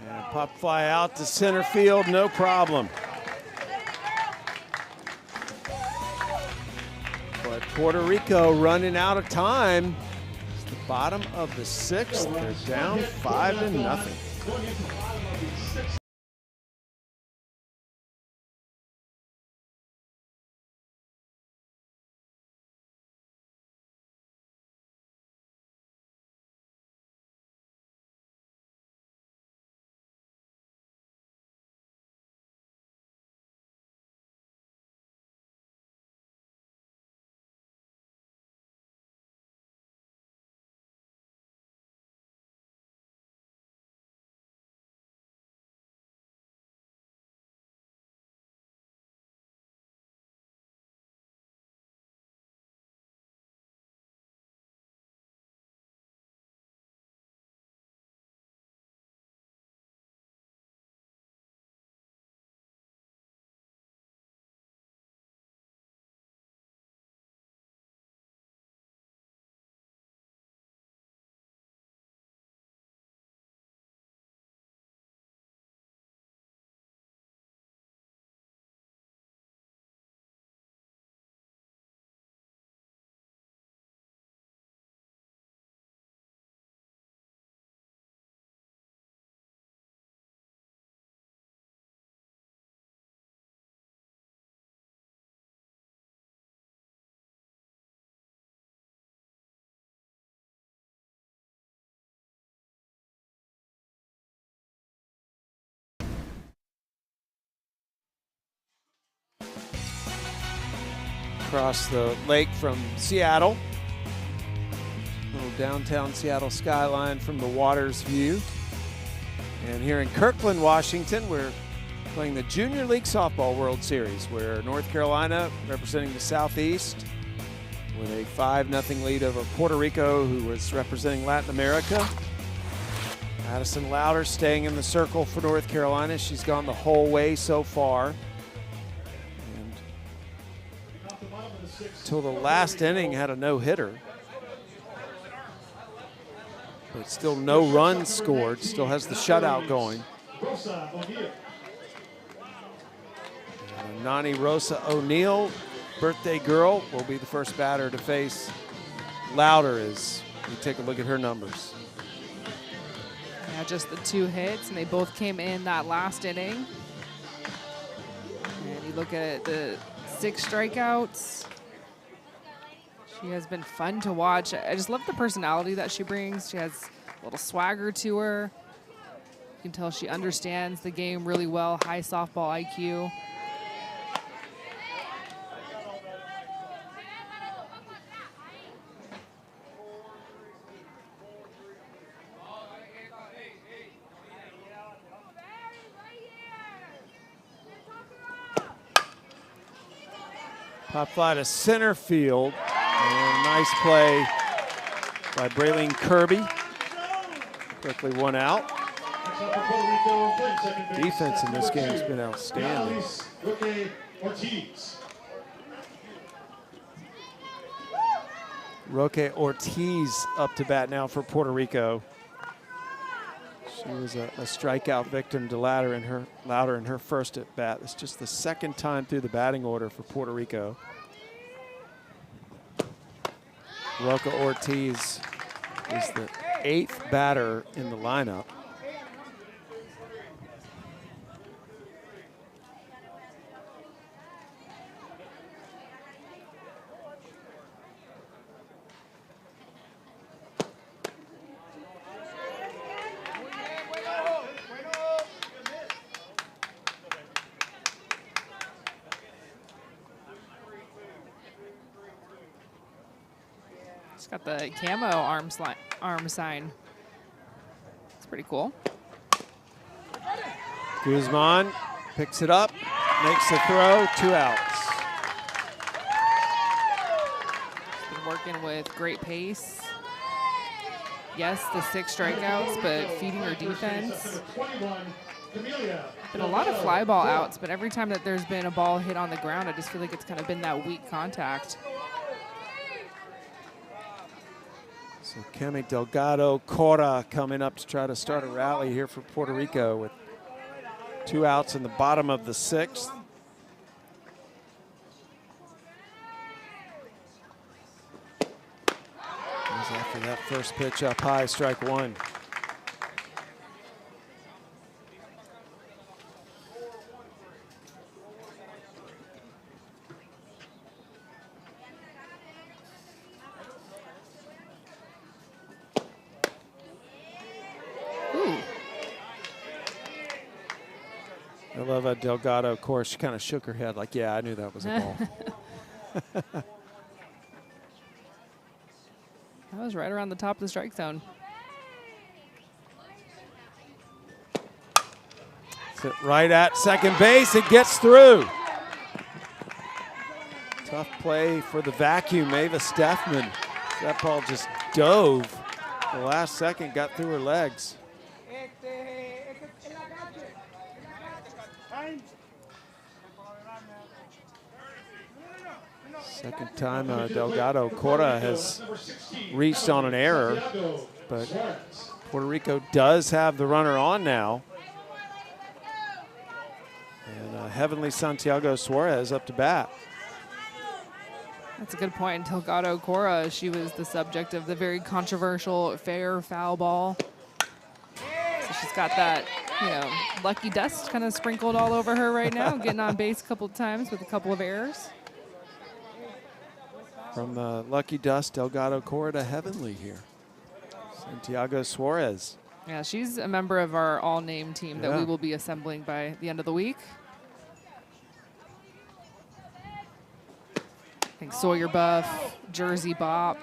And pop fly out to center field, no problem. But Puerto Rico running out of time. It's the bottom of the 6th. They're down 5-0. Across the lake from Seattle. Little downtown Seattle skyline from the water's view. And here in Kirkland, Washington, we're playing the Junior League Softball World Series, where North Carolina, representing the Southeast, with a 5-0 lead over Puerto Rico, who was representing Latin America. Madison Louder staying in the circle for North Carolina. She's gone the whole way so far. And until the last inning, had a no-hitter. But still no runs scored, still has the shutout going. And Nani Rosa O'Neill, birthday girl, will be the first batter to face Louder as we take a look at her numbers. Yeah, just the 2 hits, and they both came in that last inning. And you look at the 6 strikeouts. She has been fun to watch. I just love the personality that she brings. She has a little swagger to her. You can tell she understands the game really well, high softball IQ. Pop fly to center field. And nice play by Braylene Kirby. Quickly 1 out. Defense in this game has been outstanding. Roque Ortiz up to bat now for Puerto Rico. She was a strikeout victim to Louder in her first at bat. It's just the 2nd time through the batting order for Puerto Rico. Roque Ortiz is the 8th batter in the lineup. It's got the camo arm sign. It's pretty cool. Guzman picks it up, makes the throw, 2 outs. Been working with great pace. Yes, the 6 strikeouts, but feeding her defense. Been a lot of fly ball outs, but every time that there's been a ball hit on the ground, I just feel like it's kind of been that weak contact. So Kemi Delgado Cora coming up to try to start a rally here for Puerto Rico with 2 outs in the bottom of the 6th. After that first pitch up high, strike 1. I love Delgado, of course. She kind of shook her head like, yeah, I knew that was a ball. That was right around the top of the strike zone. Sit right at second base. It gets through. Tough play for the vacuum, Ava Steffman. That ball just dove. The last second got through her legs. Second time Delgado Cora has reached on an error, but Puerto Rico does have the runner on now. And Heavenly Santiago Suarez up to bat. That's a good point. Delgado Cora, she was the subject of the very controversial fair foul ball. So she's got that, lucky dust kind of sprinkled all over her right now, getting on base a couple of times with a couple of errors. From Lucky Dust, Delgado Cora to Heavenly here. Santiago Suarez. Yeah, she's a member of our all-name team that we will be assembling by the end of the week. I think Sawyer Buff, Jersey Bop,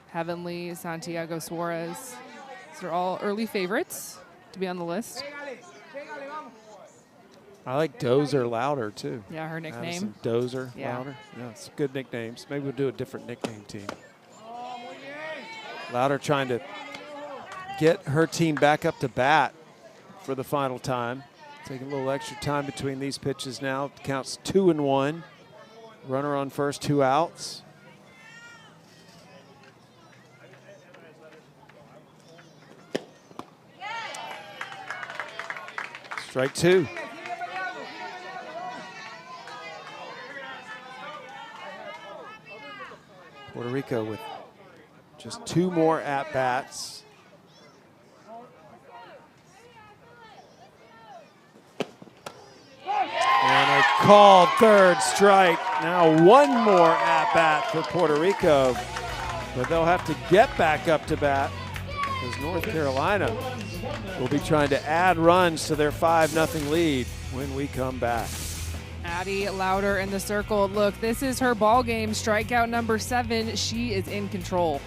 Heavenly, Santiago Suarez. These are all early favorites to be on the list. I like Dozer Louder, too. Yeah, her nickname. Addison Dozer Yeah. Louder. Yeah, it's good nicknames. Maybe we'll do a different nickname team. Louder trying to get her team back up to bat for the final time. Taking a little extra time between these pitches now. Counts 2-1. Runner on first, 2 outs. Strike 2. Puerto Rico with just 2 more at-bats. And a called third strike. Now 1 more at-bat for Puerto Rico. But they'll have to get back up to bat because North Carolina will be trying to add runs to their 5-0 lead when we come back. Addie Louder in the circle. Look, this is her ball game. Strikeout number 7. She is in control.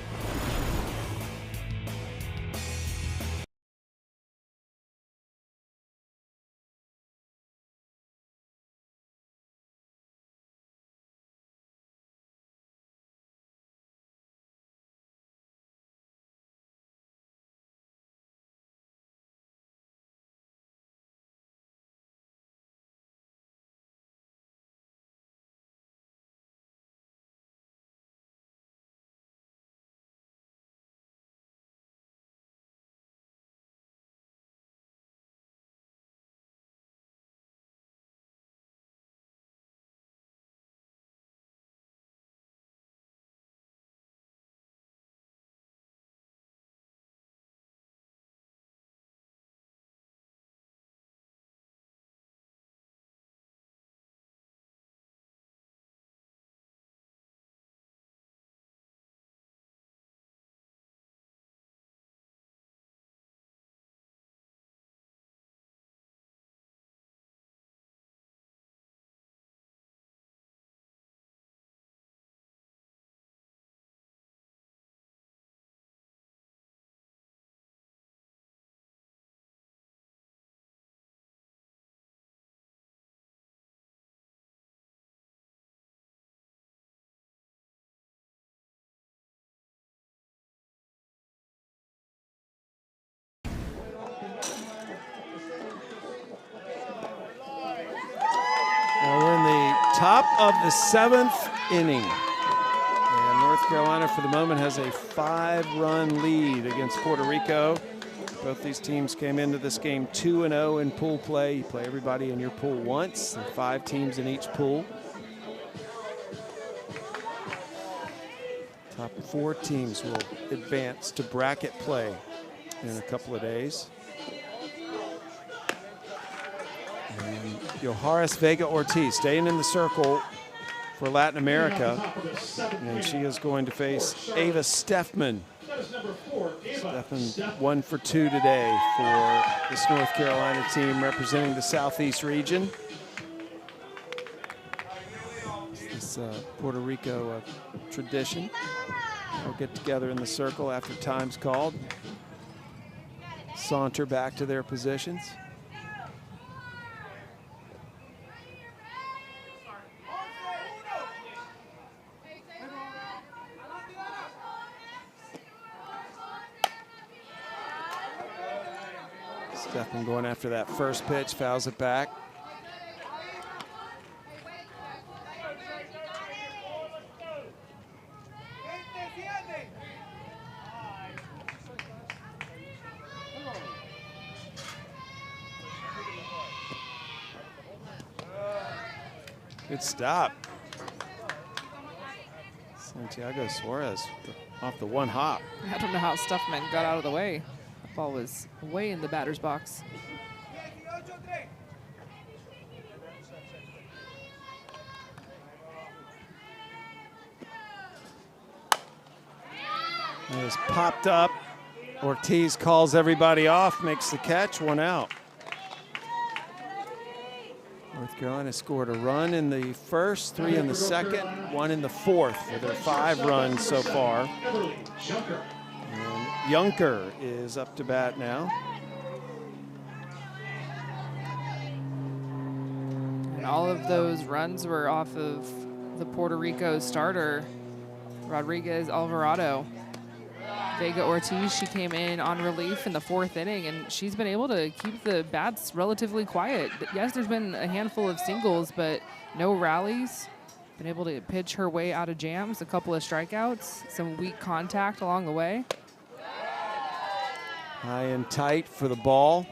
Well, we're in the top of the 7th inning. And North Carolina, for the moment, has a 5-run lead against Puerto Rico. Both these teams came into this game 2-0 in pool play. You play everybody in your pool once. There are 5 teams in each pool. Top 4 teams will advance to bracket play in a couple of days. And Yoharis Vega Ortiz staying in the circle for Latin America. And she is going to face Ava Steffman. Steffman 1 for 2 today for this North Carolina team representing the Southeast region. This Puerto Rico tradition. They'll get together in the circle after time's called. Saunter back to their positions. Steffman going after that first pitch, fouls it back. Good stop. Santiago Suarez off the 1 hop. I don't know how Steffman got out of the way. The ball was way in the batter's box. It is popped up. Ortiz calls everybody off, makes the catch, 1 out. North Carolina scored a run in the first, 3 in the second, 1 in the fourth for their 5 runs so far. And Junker is up to bat now. all of those runs were off of the Puerto Rico starter, Rodriguez Alvarado. Vega Ortiz, she came in on relief in the 4th inning, and she's been able to keep the bats relatively quiet. Yes, there's been a handful of singles, but no rallies. Been able to pitch her way out of jams, a couple of strikeouts, some weak contact along the way. High and tight for the ball.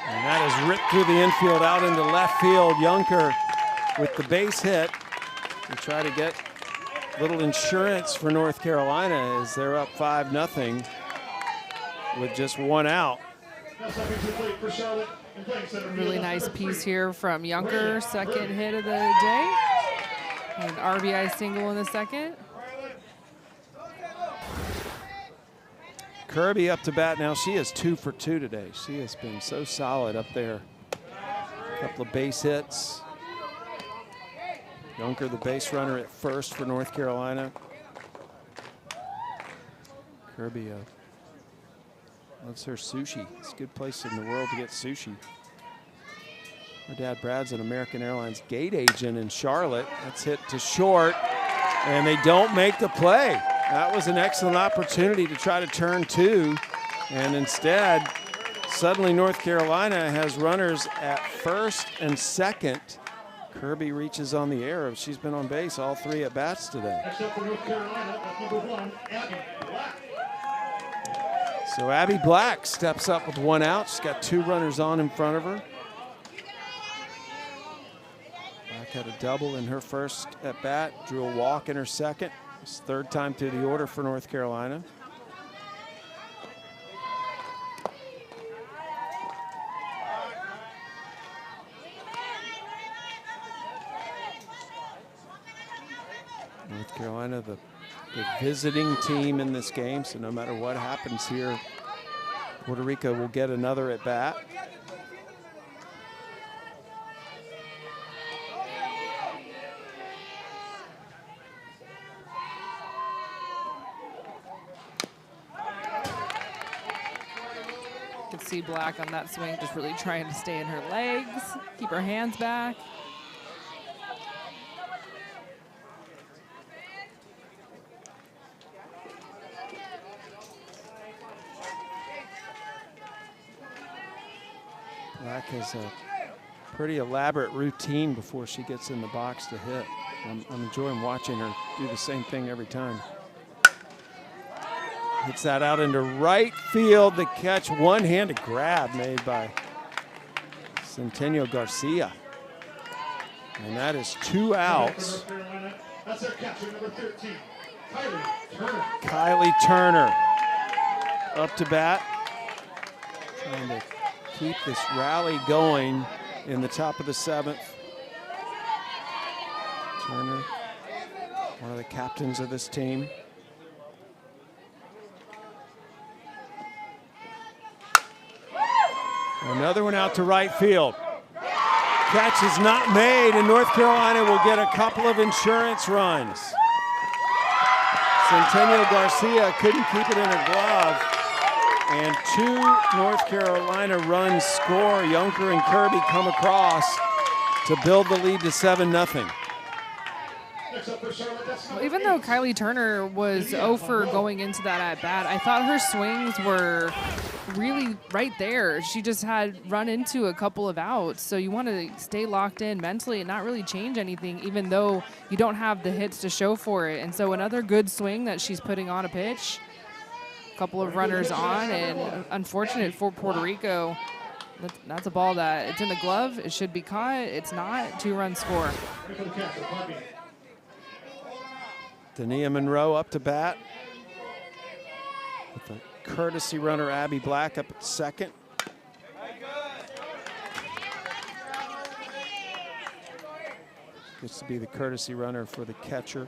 And that is ripped through the infield out into left field. Junker with the base hit to try to get a little insurance for North Carolina as they're up 5-0 with just 1 out. Really nice piece here from Junker, 2nd hit of the day. An RBI single in the 2nd. Kirby up to bat now. She is 2 for 2 today. She has been so solid up there. A couple of base hits. Junker, the base runner at first for North Carolina. Kirby loves her sushi. It's a good place in the world to get sushi. Her dad Brad's an American Airlines gate agent in Charlotte. That's hit to short, and they don't make the play. That was an excellent opportunity to try to turn 2, and instead, suddenly North Carolina has runners at 1st and 2nd. Kirby reaches on the air. She's been on base all 3 at bats today. Next up for North Carolina, at number 1, Abby Black. So Abby Black steps up with 1 out. She's got 2 runners on in front of her. Black had a double in her first at bat, drew a walk in her 2nd. It's 3rd time through the order for North Carolina. North Carolina, the visiting team in this game, so no matter what happens here, Puerto Rico will get another at bat. You can see Black on that swing, just really trying to stay in her legs, keep her hands back. Black has a pretty elaborate routine before she gets in the box to hit. I'm enjoying watching her do the same thing every time. Hits that out into right field. The catch, one-handed grab made by Centennial Garcia. And that is 2 outs. That's our catcher, number 13, Kylie Turner. Kylie Turner up to bat. Trying to keep this rally going in the top of the 7th. Turner, one of the captains of this team. Another one out to right field. Catch is not made, and North Carolina will get a couple of insurance runs. Centennial Garcia couldn't keep it in her glove. And 2 North Carolina runs score. Junker and Kirby come across to build the lead to 7-0. Well, even though Kylie Turner was 0 for going into that at bat, I thought her swings were really right there. She just had run into a couple of outs. So you want to stay locked in mentally and not really change anything, even though you don't have the hits to show for it. And so another good swing that she's putting on a pitch. Couple of runners on, and unfortunate for Puerto Rico. That's a ball that it's in the glove. It should be caught. It's not. 2-run score. Dania Monroe up to bat with the courtesy runner Abby Black up at 2nd. Gets to be the courtesy runner for the catcher.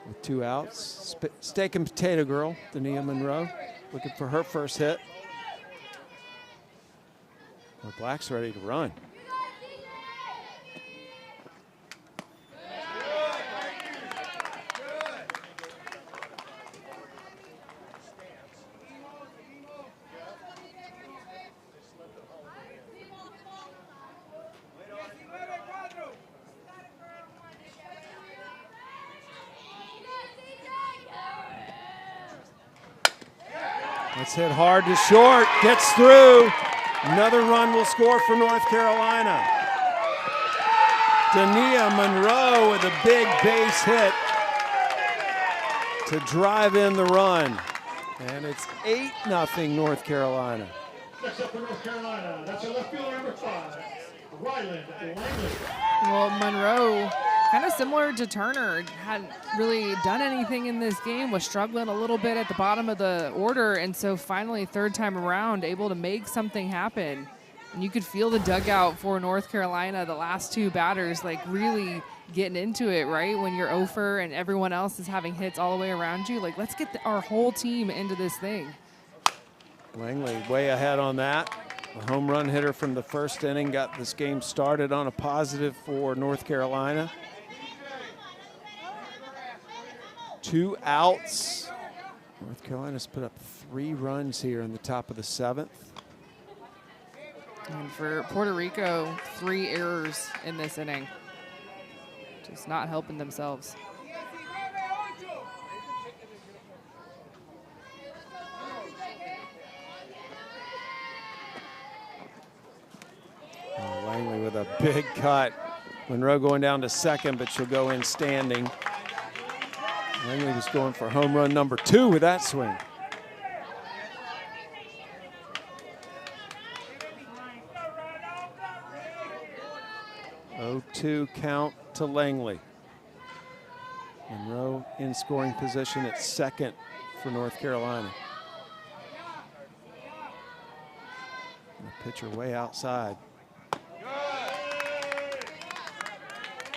With 2 outs. Steak and potato girl, Dania Monroe, looking for her first hit. Well, Black's ready to run. It's hit hard to short, gets through. Another run will score for North Carolina. Dania Monroe with a big base hit to drive in the run. And it's 8-0 North Carolina. Next up for North Carolina, that's your left fielder number 5, Ryland Langley. Well, Monroe, kind of similar to Turner, hadn't really done anything in this game, was struggling a little bit at the bottom of the order, and so finally, third time around, able to make something happen. And you could feel the dugout for North Carolina, the last two batters, like really getting into it, right? When you're 0-for and everyone else is having hits all the way around you, like let's get our whole team into this thing. Langley way ahead on that. The home run hitter from the first inning got this game started on a positive for North Carolina. 2 outs. North Carolina's put up 3 runs here in the top of the 7th. And for Puerto Rico, 3 errors in this inning. Just not helping themselves. Langley with a big cut. Monroe going down to second, but she'll go in standing. Langley was going for home run number 2 with that swing. 0-2 count to Langley. Monroe in scoring position at second for North Carolina. And the pitcher way outside.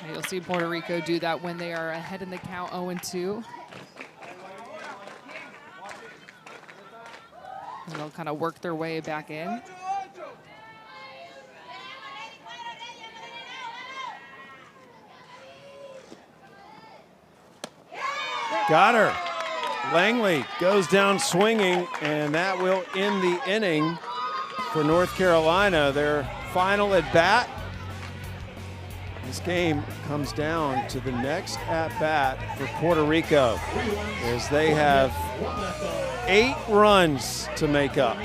You'll see Puerto Rico do that when they are ahead in the count 0-2. And they'll kind of work their way back in. Got her. Langley goes down swinging, and that will end the inning for North Carolina. Their final at bat. This game comes down to the next at bat for Puerto Rico, as they have 8 runs to make up.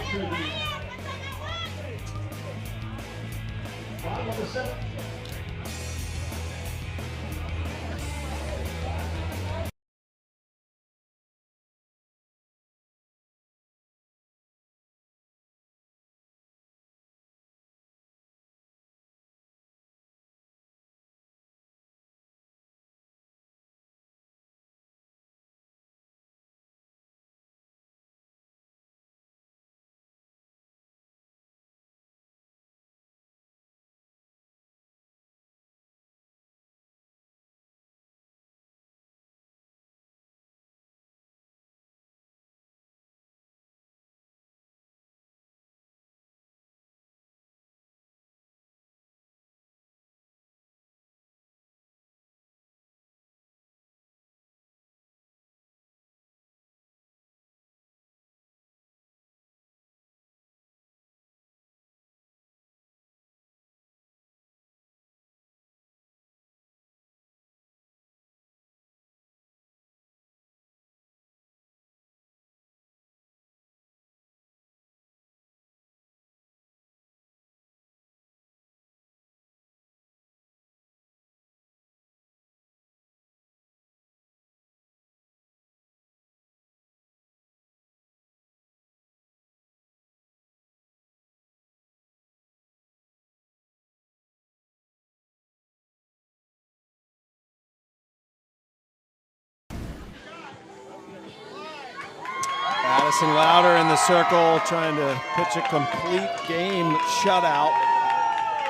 Addison Louder in the circle, trying to pitch a complete game shutout.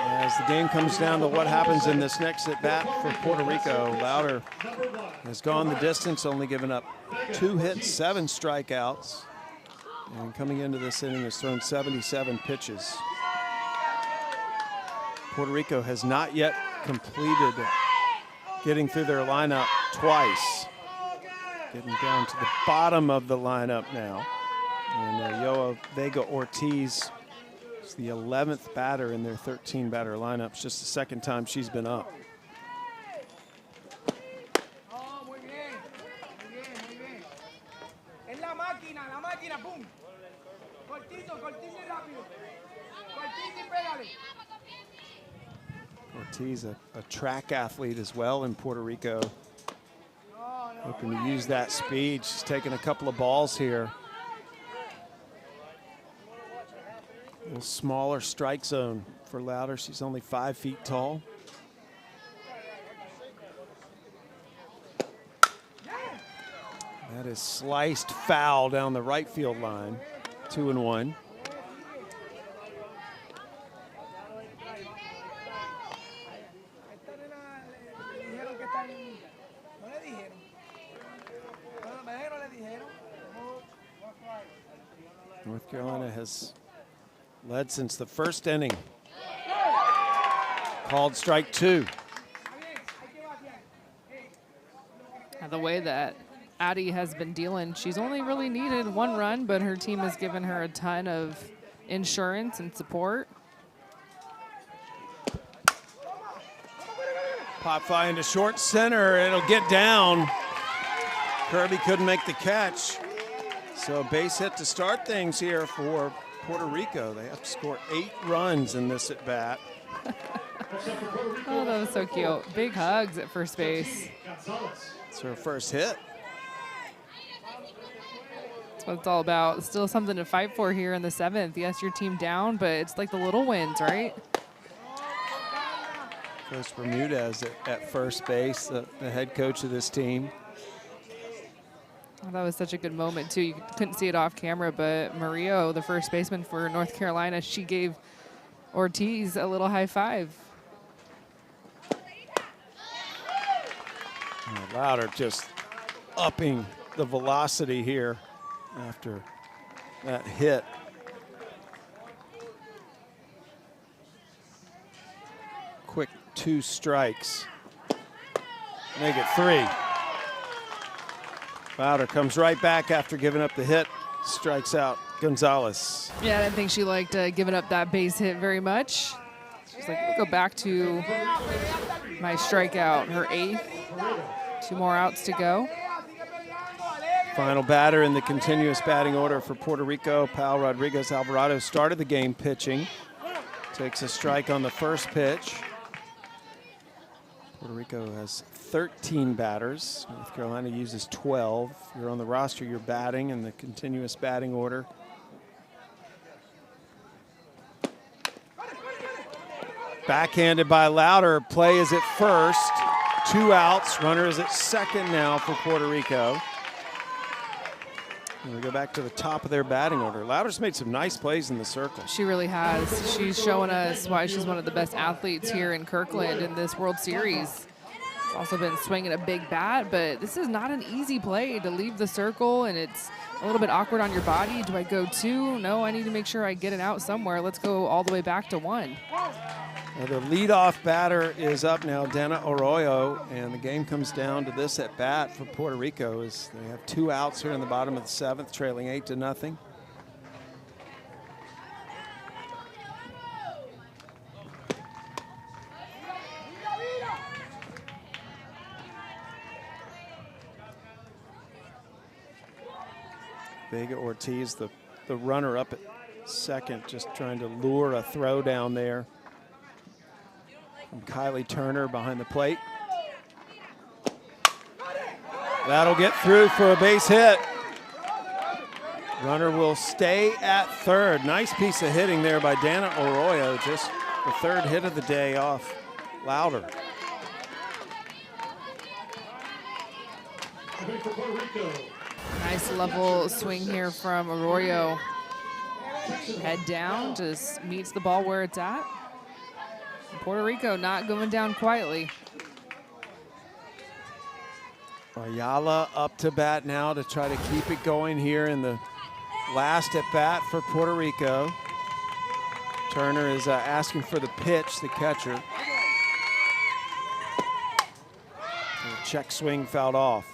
As the game comes down to what happens in this next at bat for Puerto Rico, Louder has gone the distance, only given up 2 hits, 7 strikeouts, and coming into this inning has thrown 77 pitches. Puerto Rico has not yet completed getting through their lineup twice. Getting down to the bottom of the lineup now. And Yoa Vega Ortiz is the 11th batter in their 13-batter lineup. It's just the second time she's been up. Ortiz, a track athlete as well in Puerto Rico. Hoping to use that speed. She's taking a couple of balls here. A little smaller strike zone for Louder. She's only 5 feet tall. That is sliced foul down the right field line. 2-1. North Carolina has led since the first inning. Called strike 2. The way that Addie has been dealing, she's only really needed 1 run, but her team has given her a ton of insurance and support. Pop fly into short center. It'll get down. Kirby couldn't make the catch. So a base hit to start things here for Puerto Rico. They have to score 8 runs in this at bat. Oh, that was so cute. Big hugs at first base. It's her first hit. That's what it's all about. Still something to fight for here in the 7th. Yes, your team down, but it's like the little wins, right? Coach Bermudez at first base, the head coach of this team. Oh, that was such a good moment, too. You couldn't see it off camera, but Murillo, the first baseman for North Carolina, she gave Ortiz a little high five. Louder just upping the velocity here after that hit. Quick 2 strikes. Make it 3. Louder comes right back after giving up the hit, strikes out Gonzalez. Yeah, I didn't think she liked giving up that base hit very much. She's like, we'll go back to my strikeout, her 8th. 2 more outs to go. Final batter in the continuous batting order for Puerto Rico, Pal Rodriguez Alvarado, started the game pitching. Takes a strike on the first pitch. Puerto Rico has 13 batters. North Carolina uses 12. If you're on the roster, you're batting in the continuous batting order. Backhanded by Louder. Play is at first. 2 outs. Runner is at second now for Puerto Rico. And we go back to the top of their batting order. Louder's made some nice plays in the circle. She really has. She's showing us why she's one of the best athletes here in Kirkland in this World Series. She's also been swinging a big bat, but this is not an easy play to leave the circle, and it's a little bit awkward on your body. Do I go 2? No, I need to make sure I get it out somewhere. Let's go all the way back to 1. Now the leadoff batter is up now, Dana Arroyo, and the game comes down to this at bat for Puerto Rico as they have 2 outs here in the bottom of the 7th, trailing 8-0. Vega Ortiz, the runner up at second, just trying to lure a throw down there. Kylie Turner behind the plate. That'll get through for a base hit. Runner will stay at third. Nice piece of hitting there by Dana Arroyo. Just the 3rd hit of the day off Louder. Nice level swing here from Arroyo. Head down, just meets the ball where it's at. Puerto Rico not going down quietly. Ayala up to bat now to try to keep it going here in the last at bat for Puerto Rico. Turner is asking for the pitch, the catcher. And the check swing fouled off.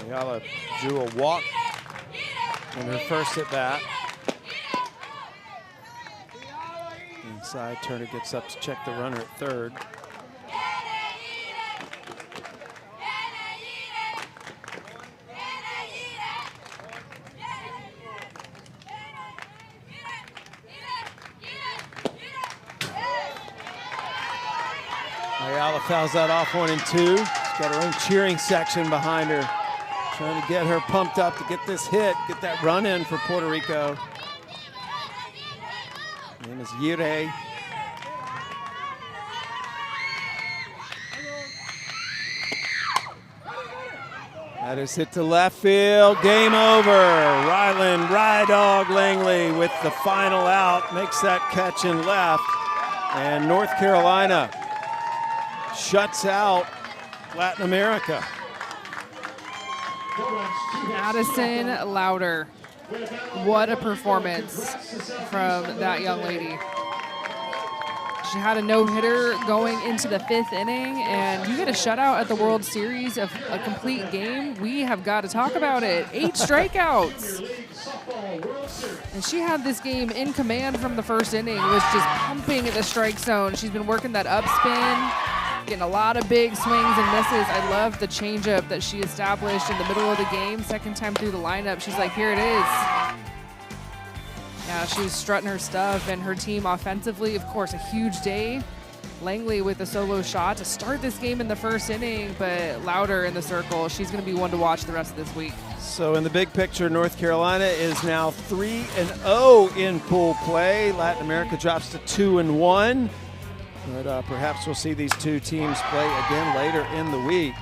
Ayala drew a walk in her first at bat. And side. Turner gets up to check the runner at third. Ayala fouls that off 1 and 2. She's got her own cheering section behind her, trying to get her pumped up to get this hit, get that run in for Puerto Rico. Her name is Yire. That is hit to left field. Game over. Ryland Rydog Langley with the final out makes that catch in left. And North Carolina shuts out Latin America. Addison Louder. What a performance from that young lady. She had a no-hitter going into the 5th inning, and you get a shutout at the World Series of a complete game. We have got to talk about it. 8 strikeouts. And she had this game in command from the 1st inning. Was just pumping at the strike zone. She's been working that upspin, getting a lot of big swings and misses. I love the changeup that she established in the middle of the game. 2nd time through the lineup, she's like, here it is. Yeah, she was strutting her stuff, and her team offensively, of course, a huge day. Langley with a solo shot to start this game in the 1st inning, but Louder in the circle. She's going to be one to watch the rest of this week. So in the big picture, North Carolina is now 3-0 in pool play. Latin America drops to 2-1. But perhaps we'll see these two teams play again later in the week.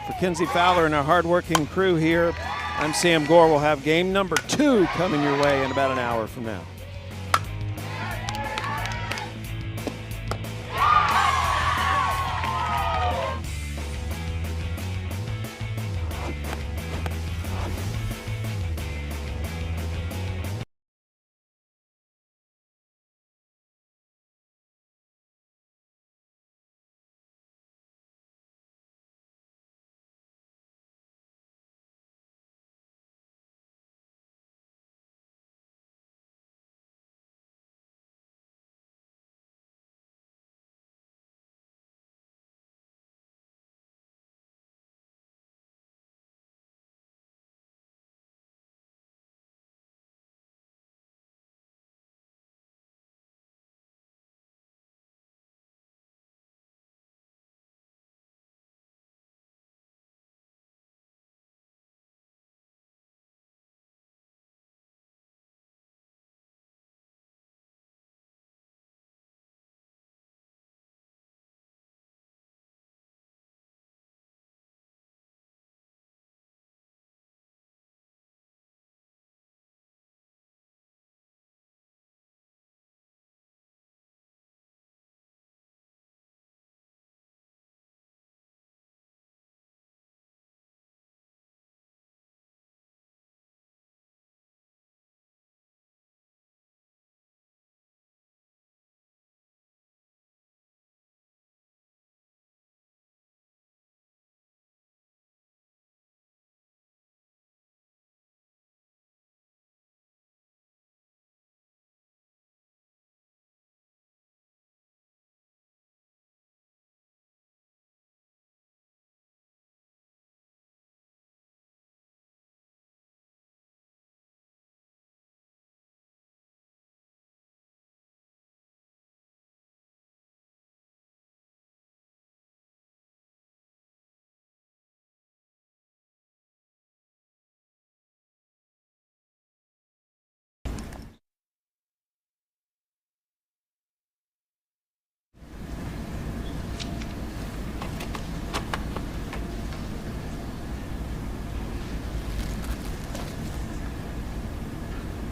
For Kinsey Fowler and our hardworking crew here, I'm Sam Gore. We'll have game number 2 coming your way in about an hour from now.